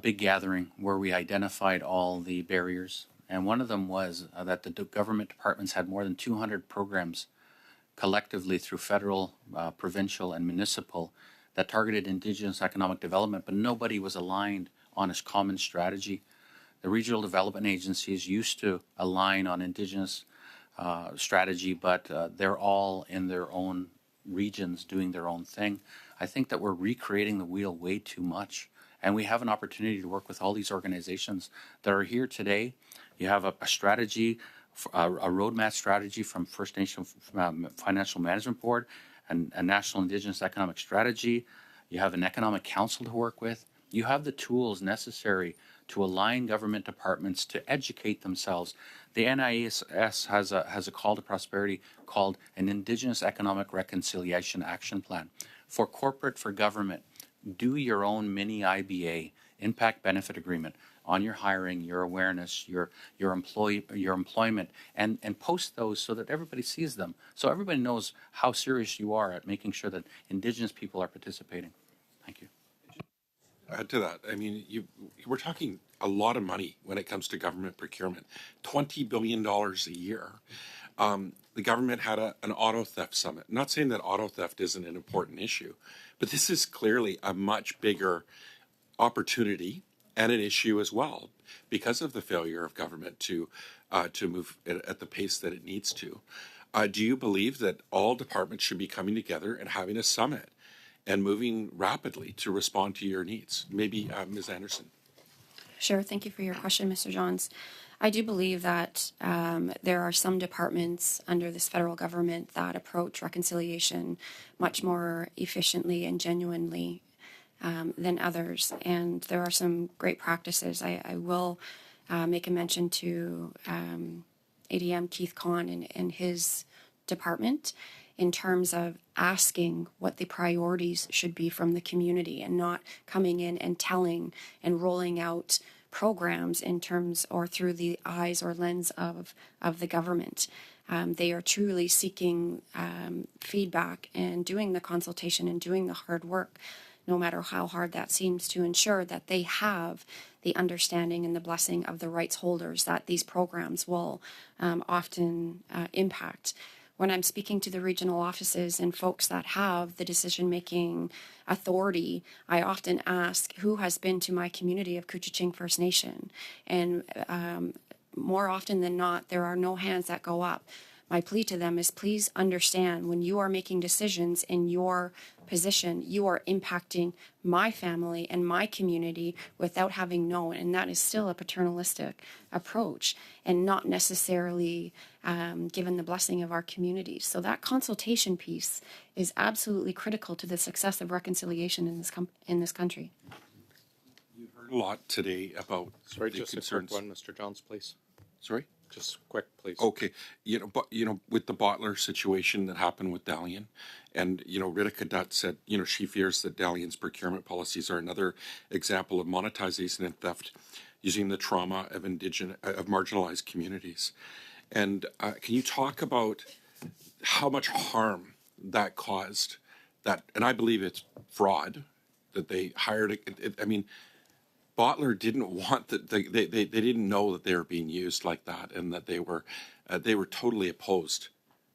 big gathering where we identified all the barriers, and one of them was that the government departments had more than 200 programs collectively through federal, provincial, and municipal that targeted Indigenous economic development, but nobody was aligned on a common strategy. The regional development agencies used to align on Indigenous strategy, but they're all in their own regions doing their own thing. I think that we're recreating the wheel way too much, and we have an opportunity to work with all these organizations that are here today. You have a strategy, a roadmap strategy from First Nation Financial Management Board, and a National Indigenous Economic Strategy. You have an Economic Council to work with. You have the tools necessary to align government departments to educate themselves. The NIS has a call to prosperity called an Indigenous Economic Reconciliation Action Plan. For corporate, for government, do your own mini IBA, impact benefit agreement, on your hiring, your awareness, your employment, and post those so that everybody sees them, so everybody knows how serious you are at making sure that Indigenous people are participating. Thank you. Add to that, I mean, we're talking a lot of money when it comes to government procurement, $20 billion a year. The government had an auto theft summit. I'm not saying that auto theft isn't an important issue, but this is clearly a much bigger opportunity and an issue as well, because of the failure of government to move at the pace that it needs to. Do you believe that all departments should be coming together and having a summit and moving rapidly to respond to your needs. Maybe Ms. Anderson. Sure. Thank you for your question, Mr. Johns. I do believe that there are some departments under this federal government that approach reconciliation much more efficiently and genuinely than others. And there are some great practices. I will make a mention to ADM Keith Kahn and his department in terms of asking what the priorities should be from the community and not coming in and telling and rolling out programs in terms or through the eyes or lens of the government. They are truly seeking feedback and doing the consultation and doing the hard work, no matter how hard that seems, to ensure that they have the understanding and the blessing of the rights holders that these programs will often impact. When I'm speaking to the regional offices and folks that have the decision-making authority, I often ask, who has been to my community of Couchiching First Nation? And more often than not, there are no hands that go up. My plea to them is, please understand, when you are making decisions in your position, you are impacting my family and my community without having known, and that is still a paternalistic approach and not necessarily given the blessing of our communities. So that consultation piece is absolutely critical to the success of reconciliation in this country. You heard a lot today about Sorry, the just concerns. a quick one, Mr. Johns, please. Sorry? Just quick, please. Okay, with the bottler situation that happened with Dalian, and Rita Cadet said, she fears that Dalian's procurement policies are another example of monetization and theft, using the trauma of marginalized communities. And can you talk about how much harm that caused? And I believe it's fraud that they hired. Bottler didn't want that. They didn't know that they were being used like that, and that they were totally opposed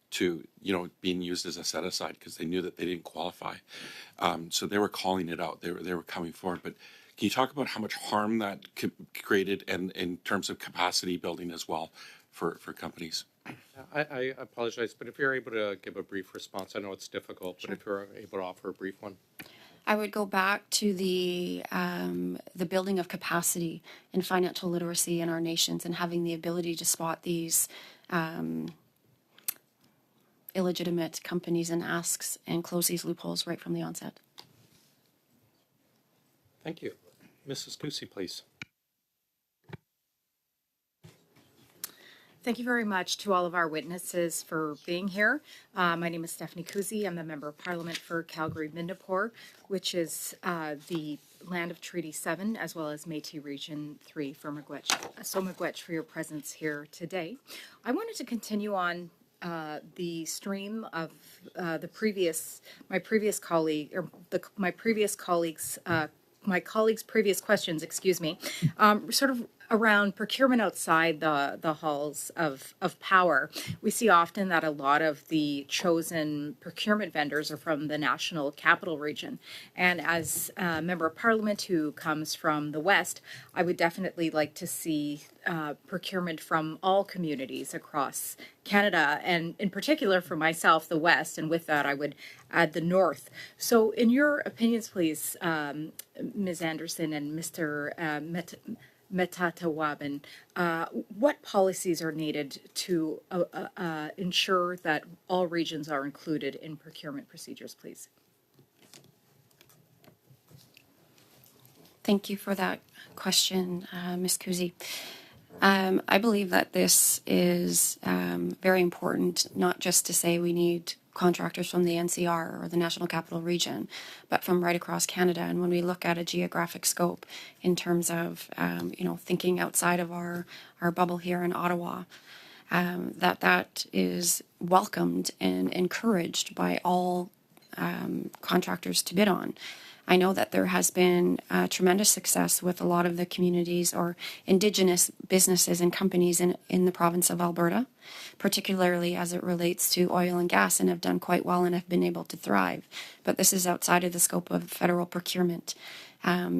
to being used as a set aside because they knew that they didn't qualify. So they were calling it out. They were coming forward. But can you talk about how much harm that created, and in terms of capacity building as well for companies? I apologize, but if you're able to give a brief response, I know it's difficult, Sure. but if you're able to offer a brief one. I would go back to the building of capacity and financial literacy in our nations and having the ability to spot these illegitimate companies and asks and close these loopholes right from the onset. Thank you. Mrs. Kusi, please. Thank you very much to all of our witnesses for being here. My name is Stephanie Kusi. I'm a member of Parliament for Calgary-Midnapore, which is the land of Treaty 7, as well as Métis Region 3 for Miigwech. So Miigwech for your presence here today. I wanted to continue on the stream of my colleague's previous questions, sort of around procurement outside the halls of power. We see often that a lot of the chosen procurement vendors are from the National Capital Region. And as a member of Parliament who comes from the West, I would definitely like to see procurement from all communities across Canada, and in particular for myself, the West, and with that I would add the North. So in your opinions, please, Ms. Anderson and Mr. Metatawaban, what policies are needed to ensure that all regions are included in procurement procedures, please? Thank you for that question, Ms. Kusi. I believe that this is very important, not just to say we need contractors from the NCR or the National Capital Region, but from right across Canada. And when we look at a geographic scope in terms of, thinking outside of our bubble here in Ottawa, that is welcomed and encouraged by all contractors to bid on. I know that there has been tremendous success with a lot of the communities or Indigenous businesses and companies in the province of Alberta, particularly as it relates to oil and gas, and have done quite well and have been able to thrive. But this is outside of the scope of federal procurement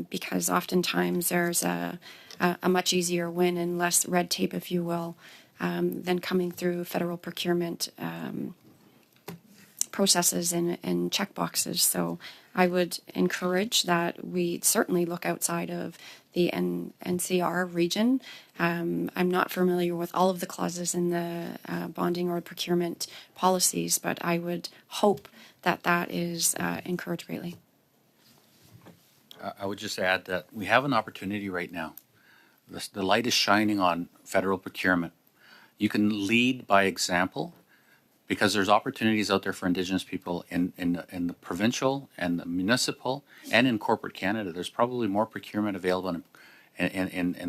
because oftentimes there's a much easier win and less red tape, if you will, than coming through federal procurement processes and checkboxes. So I would encourage that we certainly look outside of the NCR region. I'm not familiar with all of the clauses in the bonding or procurement policies, but I would hope that that is encouraged greatly. I would just add that we have an opportunity right now. The light is shining on federal procurement. You can lead by example because there's opportunities out there for Indigenous people in the provincial and the municipal and in corporate Canada. There's probably more procurement available in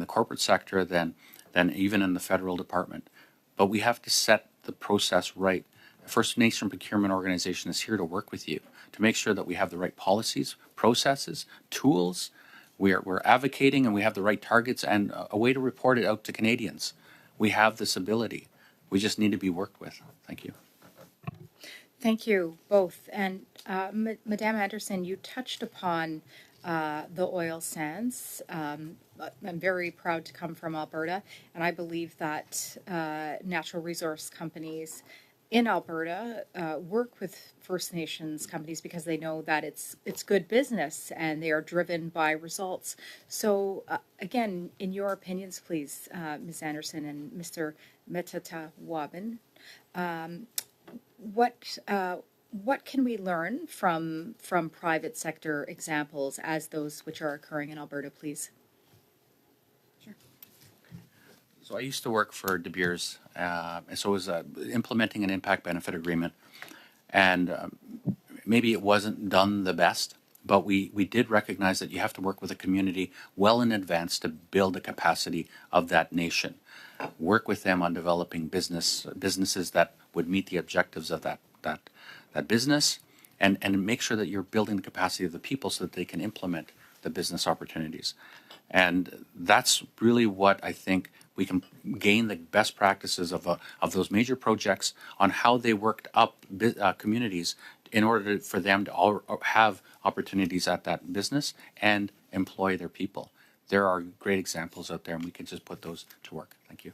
the corporate sector than even in the federal department. But we have to set the process right. The First Nation Procurement Organization is here to work with you to make sure that we have the right policies, processes, tools. We're advocating and we have the right targets and a way to report it out to Canadians. We have this ability. We just need to be worked with. Thank you. Thank you both. And Madame Anderson, you touched upon the oil sands. I'm very proud to come from Alberta, and I believe that natural resource companies in Alberta work with First Nations companies because they know that it's good business and they are driven by results. So again, in your opinions, please, Ms. Anderson and Mr. Metatawabin, what can we learn from private sector examples as those which are occurring in Alberta, please? So I used to work for De Beers, and so it was implementing an impact benefit agreement. And maybe it wasn't done the best, but we did recognize that you have to work with a community well in advance to build the capacity of that nation. Work with them on developing businesses that would meet the objectives of that business, and make sure that you're building the capacity of the people so that they can implement the business opportunities. And that's really what I think we can gain the best practices of those major projects on how they worked up communities in order for them to all have opportunities at that business and employ their people. There are great examples out there, and we can just put those to work. Thank you.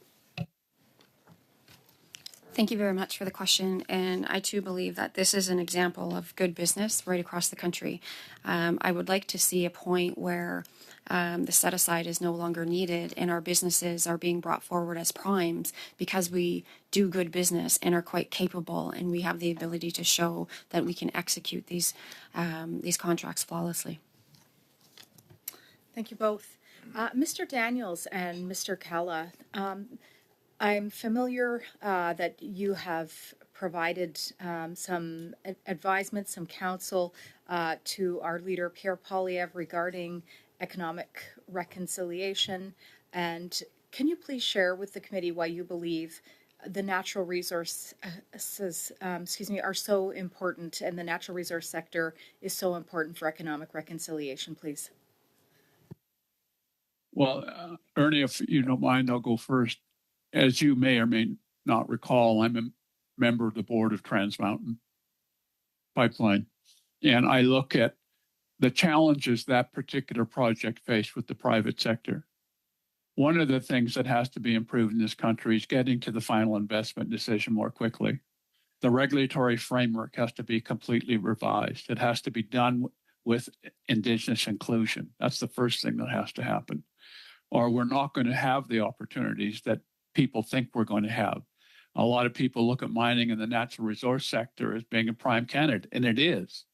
Thank you very much for the question. And I too believe that this is an example of good business right across the country. I would like to see a point where the set aside is no longer needed and our businesses are being brought forward as primes because we do good business and are quite capable and we have the ability to show that we can execute these contracts flawlessly. Thank you both. Mr. Daniels and Mr. Kalla, I'm familiar that you have provided some advisement, some counsel to our leader, Pierre Poilievre, regarding economic reconciliation. And can you please share with the committee why you believe the natural resources, are so important and the natural resource sector is so important for economic reconciliation, please? Well, Ernie, if you don't mind, I'll go first. As you may or may not recall, I'm a member of the board of Trans Mountain Pipeline, and I look at the challenges that particular project faced with the private sector. One of the things that has to be improved in this country is getting to the final investment decision more quickly. The regulatory framework has to be completely revised. It has to be done with Indigenous inclusion. That's the first thing that has to happen. Or we're not going to have the opportunities that people think we're going to have. A lot of people look at mining and the natural resource sector as being a prime candidate, and it is.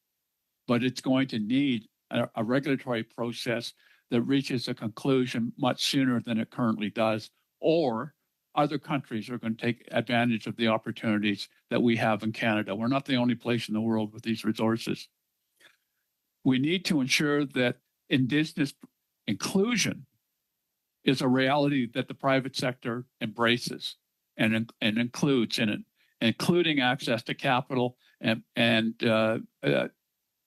But it's going to need a regulatory process that reaches a conclusion much sooner than it currently does, or other countries are going to take advantage of the opportunities that we have in Canada. We're not the only place in the world with these resources. We need to ensure that Indigenous inclusion is a reality that the private sector embraces and includes in it, including access to capital and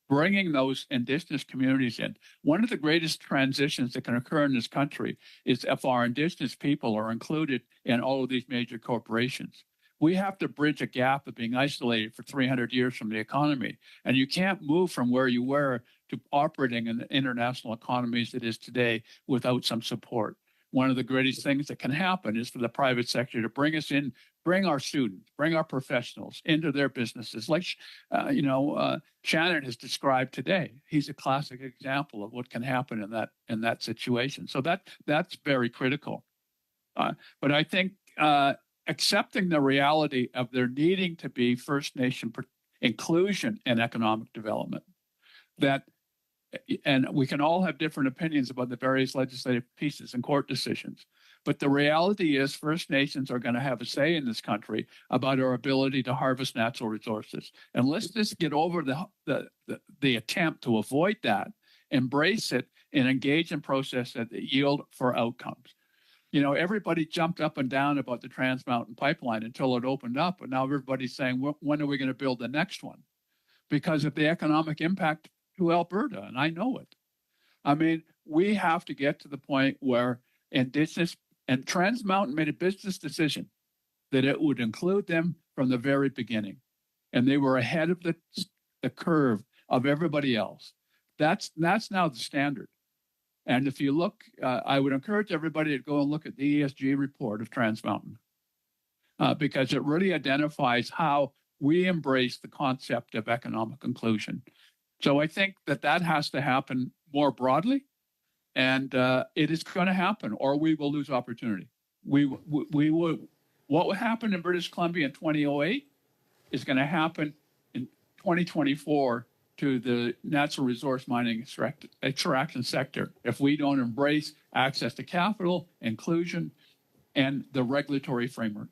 bringing those Indigenous communities in. One of the greatest transitions that can occur in this country is if our Indigenous people are included in all of these major corporations. We have to bridge a gap of being isolated for 300 years from the economy. And you can't move from where you were to operating in the international economy as it is today without some support. One of the greatest things that can happen is for the private sector to bring us in bring our students, bring our professionals into their businesses. Like, Shannon has described today. He's a classic example of what can happen in that situation. So that's very critical. But I think accepting the reality of there needing to be First Nation inclusion in economic development, and we can all have different opinions about the various legislative pieces and court decisions. But the reality is First Nations are going to have a say in this country about our ability to harvest natural resources. And let's just get over the attempt to avoid that, embrace it, and engage in process that yield for outcomes. Everybody jumped up and down about the Trans Mountain Pipeline until it opened up. And now everybody's saying, when are we going to build the next one? Because of the economic impact to Alberta, and I know it. I mean, we have to get to the point where Indigenous and Trans Mountain made a business decision that it would include them from the very beginning. And they were ahead of the curve of everybody else. That's now the standard. And if you look, I would encourage everybody to go and look at the ESG report of Trans Mountain because it really identifies how we embrace the concept of economic inclusion. So I think that has to happen more broadly, and it is going to happen, or we will lose opportunity. What happened in British Columbia in 2008 is going to happen in 2024 to the natural resource mining extraction sector if we don't embrace access to capital, inclusion, and the regulatory framework.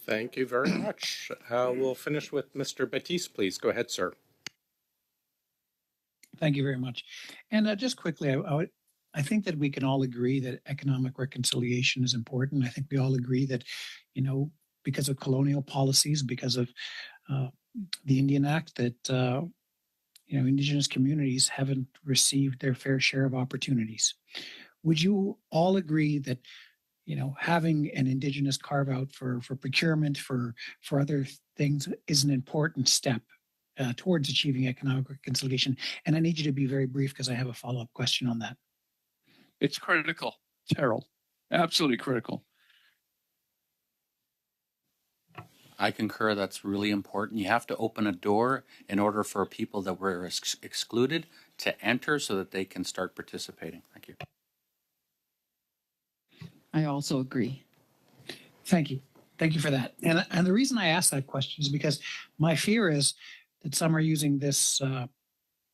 Thank you very much. We'll finish with Mr. Batiste, please. Go ahead, sir. Thank you very much. And just quickly, I think that we can all agree that economic reconciliation is important. I think we all agree that, because of colonial policies, because of the Indian Act, that, Indigenous communities haven't received their fair share of opportunities. Would you all agree that, having an Indigenous carve out for procurement, for other things is an important step towards achieving economic reconciliation? And I need you to be very brief because I have a follow-up question on that. It's critical, Harold. Absolutely critical. I concur that's really important. You have to open a door in order for people that were excluded to enter so that they can start participating. Thank you. I also agree. Thank you. Thank you for that. And the reason I asked that question is because my fear is that some are using this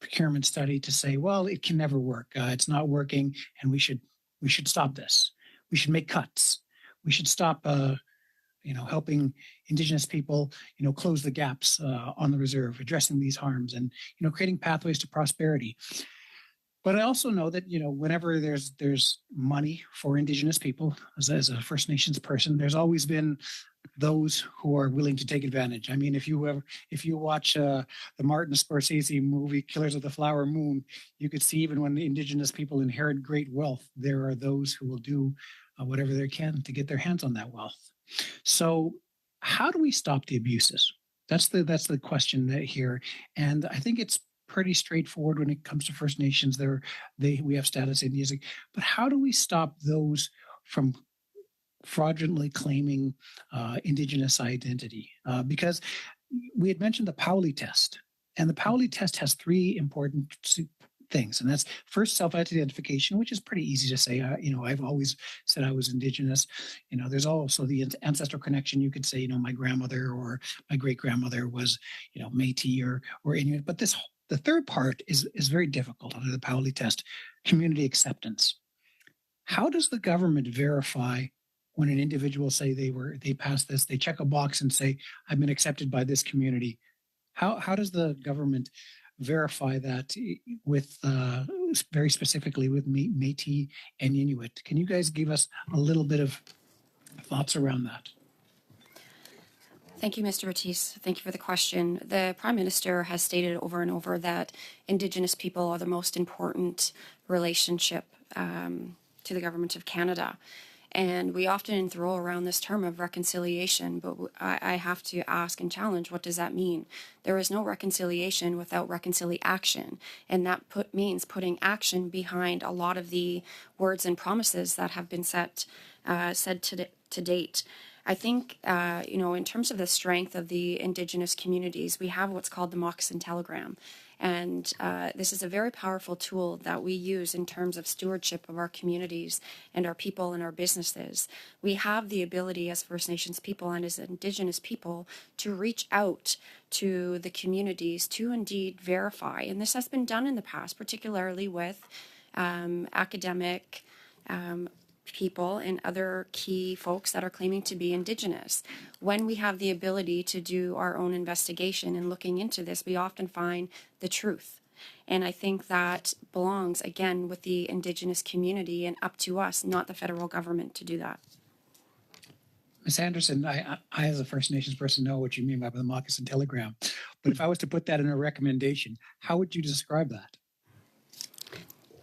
procurement study to say, well, it can never work. It's not working, and we should stop this. We should make cuts. We should stop, helping Indigenous people, close the gaps on the reserve, addressing these harms, and creating pathways to prosperity. But I also know that whenever there's money for Indigenous people, as a First Nations person, there's always been those who are willing to take advantage. I mean, if you watch the Martin Scorsese movie Killers of the Flower Moon, you could see even when Indigenous people inherit great wealth, there are those who will do whatever they can to get their hands on that wealth. So, how do we stop the abuses? That's the question here, and I think it's pretty straightforward when it comes to First Nations. We have status Indians, but how do we stop those from fraudulently claiming Indigenous identity? Because we had mentioned the Pauli test, and the Pauli test has three important things, and that's first self-identification, which is pretty easy to say. I've always said I was Indigenous. There's also the ancestral connection. You could say, my grandmother or my great-grandmother was, Métis or Inuit. But the third part is very difficult under the Pauli test, community acceptance. How does the government verify when an individual say they passed this, they check a box and say, I've been accepted by this community? How does the government verify that with very specifically with Métis and Inuit? Can you guys give us a little bit of thoughts around that? Thank you, Mr. Batiste. Thank you for the question. The Prime Minister has stated over and over that Indigenous people are the most important relationship to the Government of Canada. And we often throw around this term of reconciliation, but I have to ask and challenge, what does that mean? There is no reconciliation without reconciliation, and that means putting action behind a lot of the words and promises that have been said to date. I think, in terms of the strength of the Indigenous communities, we have what's called the Moccasin Telegram. And this is a very powerful tool that we use in terms of stewardship of our communities and our people and our businesses. We have the ability as First Nations people and as Indigenous people to reach out to the communities to indeed verify. And this has been done in the past, particularly with academic people and other key folks that are claiming to be Indigenous. When we have the ability to do our own investigation and looking into this, we often find the truth. And I think that belongs, again, with the Indigenous community and up to us, not the federal government, to do that. Ms. Anderson, I as a First Nations person know what you mean by the Moccasin Telegram. But if I was to put that in a recommendation, how would you describe that?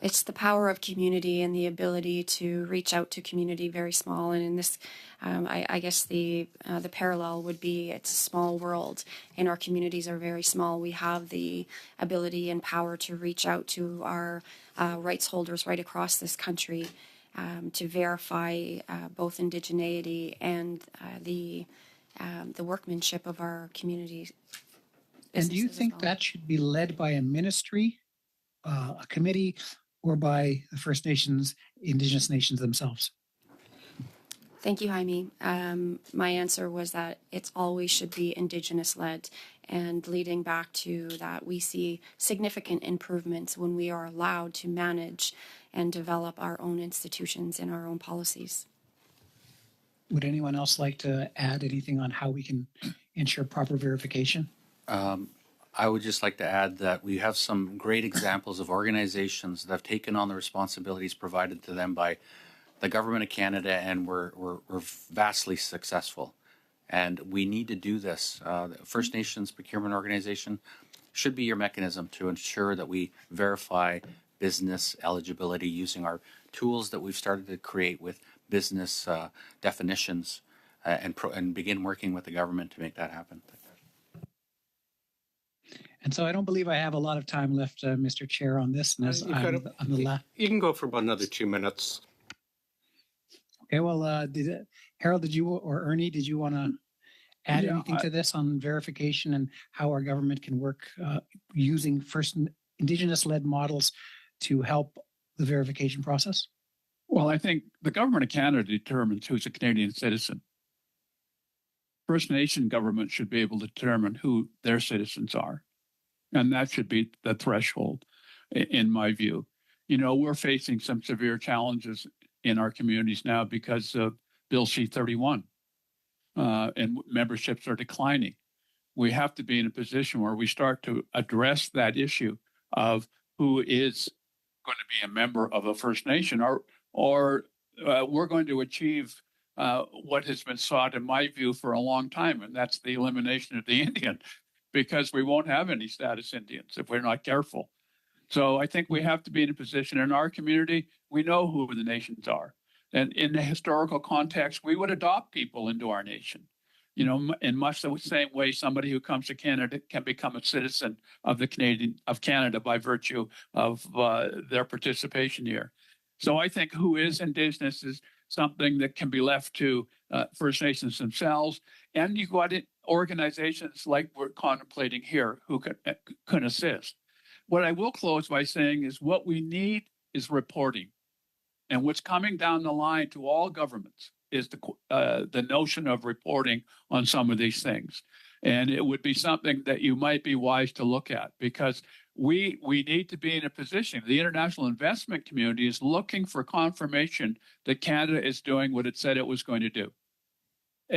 It's the power of community and the ability to reach out to community very small. And in this, I guess the parallel would be it's a small world and our communities are very small. We have the ability and power to reach out to our rights holders right across this country to verify both indigeneity and the workmanship of our community. And do you think that should be led by a ministry, a committee, or by the First Nations, Indigenous nations themselves? Thank you, Jaime. My answer was that it's always should be Indigenous-led, and leading back to that, we see significant improvements when we are allowed to manage and develop our own institutions and our own policies. Would anyone else like to add anything on how we can ensure proper verification? I would just like to add that we have some great examples of organizations that have taken on the responsibilities provided to them by the Government of Canada, and we're vastly successful. And we need to do this. The First Nations Procurement Organization should be your mechanism to ensure that we verify business eligibility using our tools that we've started to create with business definitions and begin working with the government to make that happen. And so I don't believe I have a lot of time left, Mr. Chair, on this. And You can go for about another 2 minutes. Okay, well, Harold, did you or Ernie, did you want to add anything to this on verification and how our government can work using first Indigenous-led models to help the verification process? Well, I think the Government of Canada determines who's a Canadian citizen. First Nation government should be able to determine who their citizens are. And that should be the threshold, in my view. We're facing some severe challenges in our communities now because of Bill C-31, and memberships are declining. We have to be in a position where we start to address that issue of who is going to be a member of a First Nation, or we're going to achieve what has been sought, in my view, for a long time, and that's the elimination of the Indian, because we won't have any status Indians if we're not careful. So I think we have to be in a position in our community, we know who the nations are. And in the historical context, we would adopt people into our nation. In much the same way somebody who comes to Canada can become a citizen of Canada by virtue of their participation here. So I think who is Indigenous is something that can be left to First Nations themselves. And you've got organizations like we're contemplating here who can assist. What I will close by saying is what we need is reporting. And what's coming down the line to all governments is the notion of reporting on some of these things. And it would be something that you might be wise to look at, because we need to be in a position. The international investment community is looking for confirmation that Canada is doing what it said it was going to do.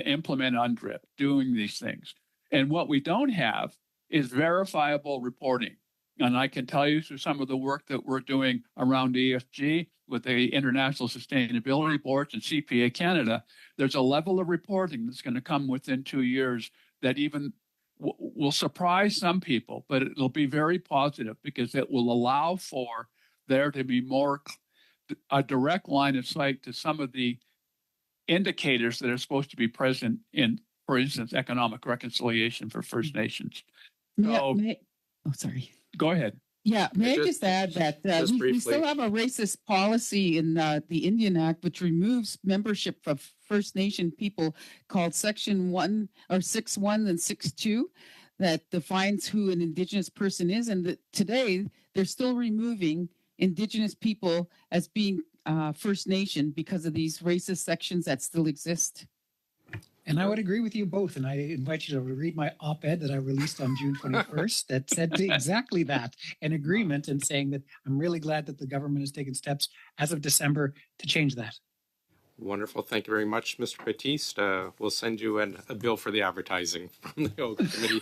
Implement UNDRIP, doing these things. And what we don't have is verifiable reporting. And I can tell you through some of the work that we're doing around ESG with the International Sustainability Boards and CPA Canada, there's a level of reporting that's going to come within 2 years that even will surprise some people, but it'll be very positive because it will allow for there to be a direct line of sight to some of the indicators that are supposed to be present in, for instance, economic reconciliation for First Nations. Oh, sorry. Go ahead. Yeah, may I just add that just we still briefly. have a racist policy in the Indian Act, which removes membership of First Nation people called Section 1 or 6.1 and 6.2 that defines who an Indigenous person is. And today they're still removing Indigenous people as being First Nation because of these racist sections that still exist. And I would agree with you both. And I invite you to read my op-ed that I released on June 21st that said exactly that, an agreement, and saying that I'm really glad that the government has taken steps as of December to change that. Wonderful. Thank you very much, Mr. Batiste. We'll send you a bill for the advertising from the OGA Committee.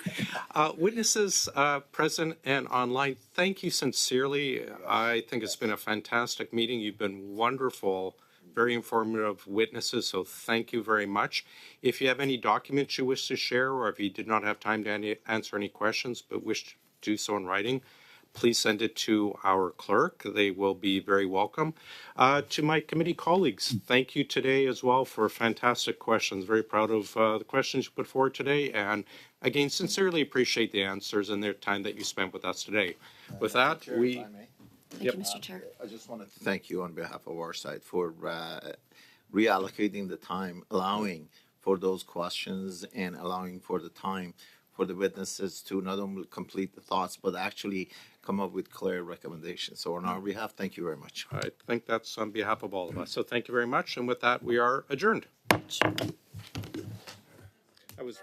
Witnesses present and online, thank you sincerely. I think it's been a fantastic meeting. You've been wonderful, very informative witnesses, so thank you very much. If you have any documents you wish to share, or if you did not have time to answer any questions but wish to do so in writing, please send it to our clerk. They will be very welcome. To my committee colleagues, thank you today as well for fantastic questions. Very proud of the questions you put forward today, and again, sincerely appreciate the answers and their time that you spent with us today. With that, Chair, we... if I may. Thank Yep. you, Mr. Chair. I just wanted to thank you on behalf of our side for reallocating the time, allowing for those questions and allowing for the time for the witnesses to not only complete the thoughts, but actually come up with clear recommendations. So on our behalf, thank you very much. I think that's on behalf of all of us. So thank you very much. And with that, we are adjourned. That was...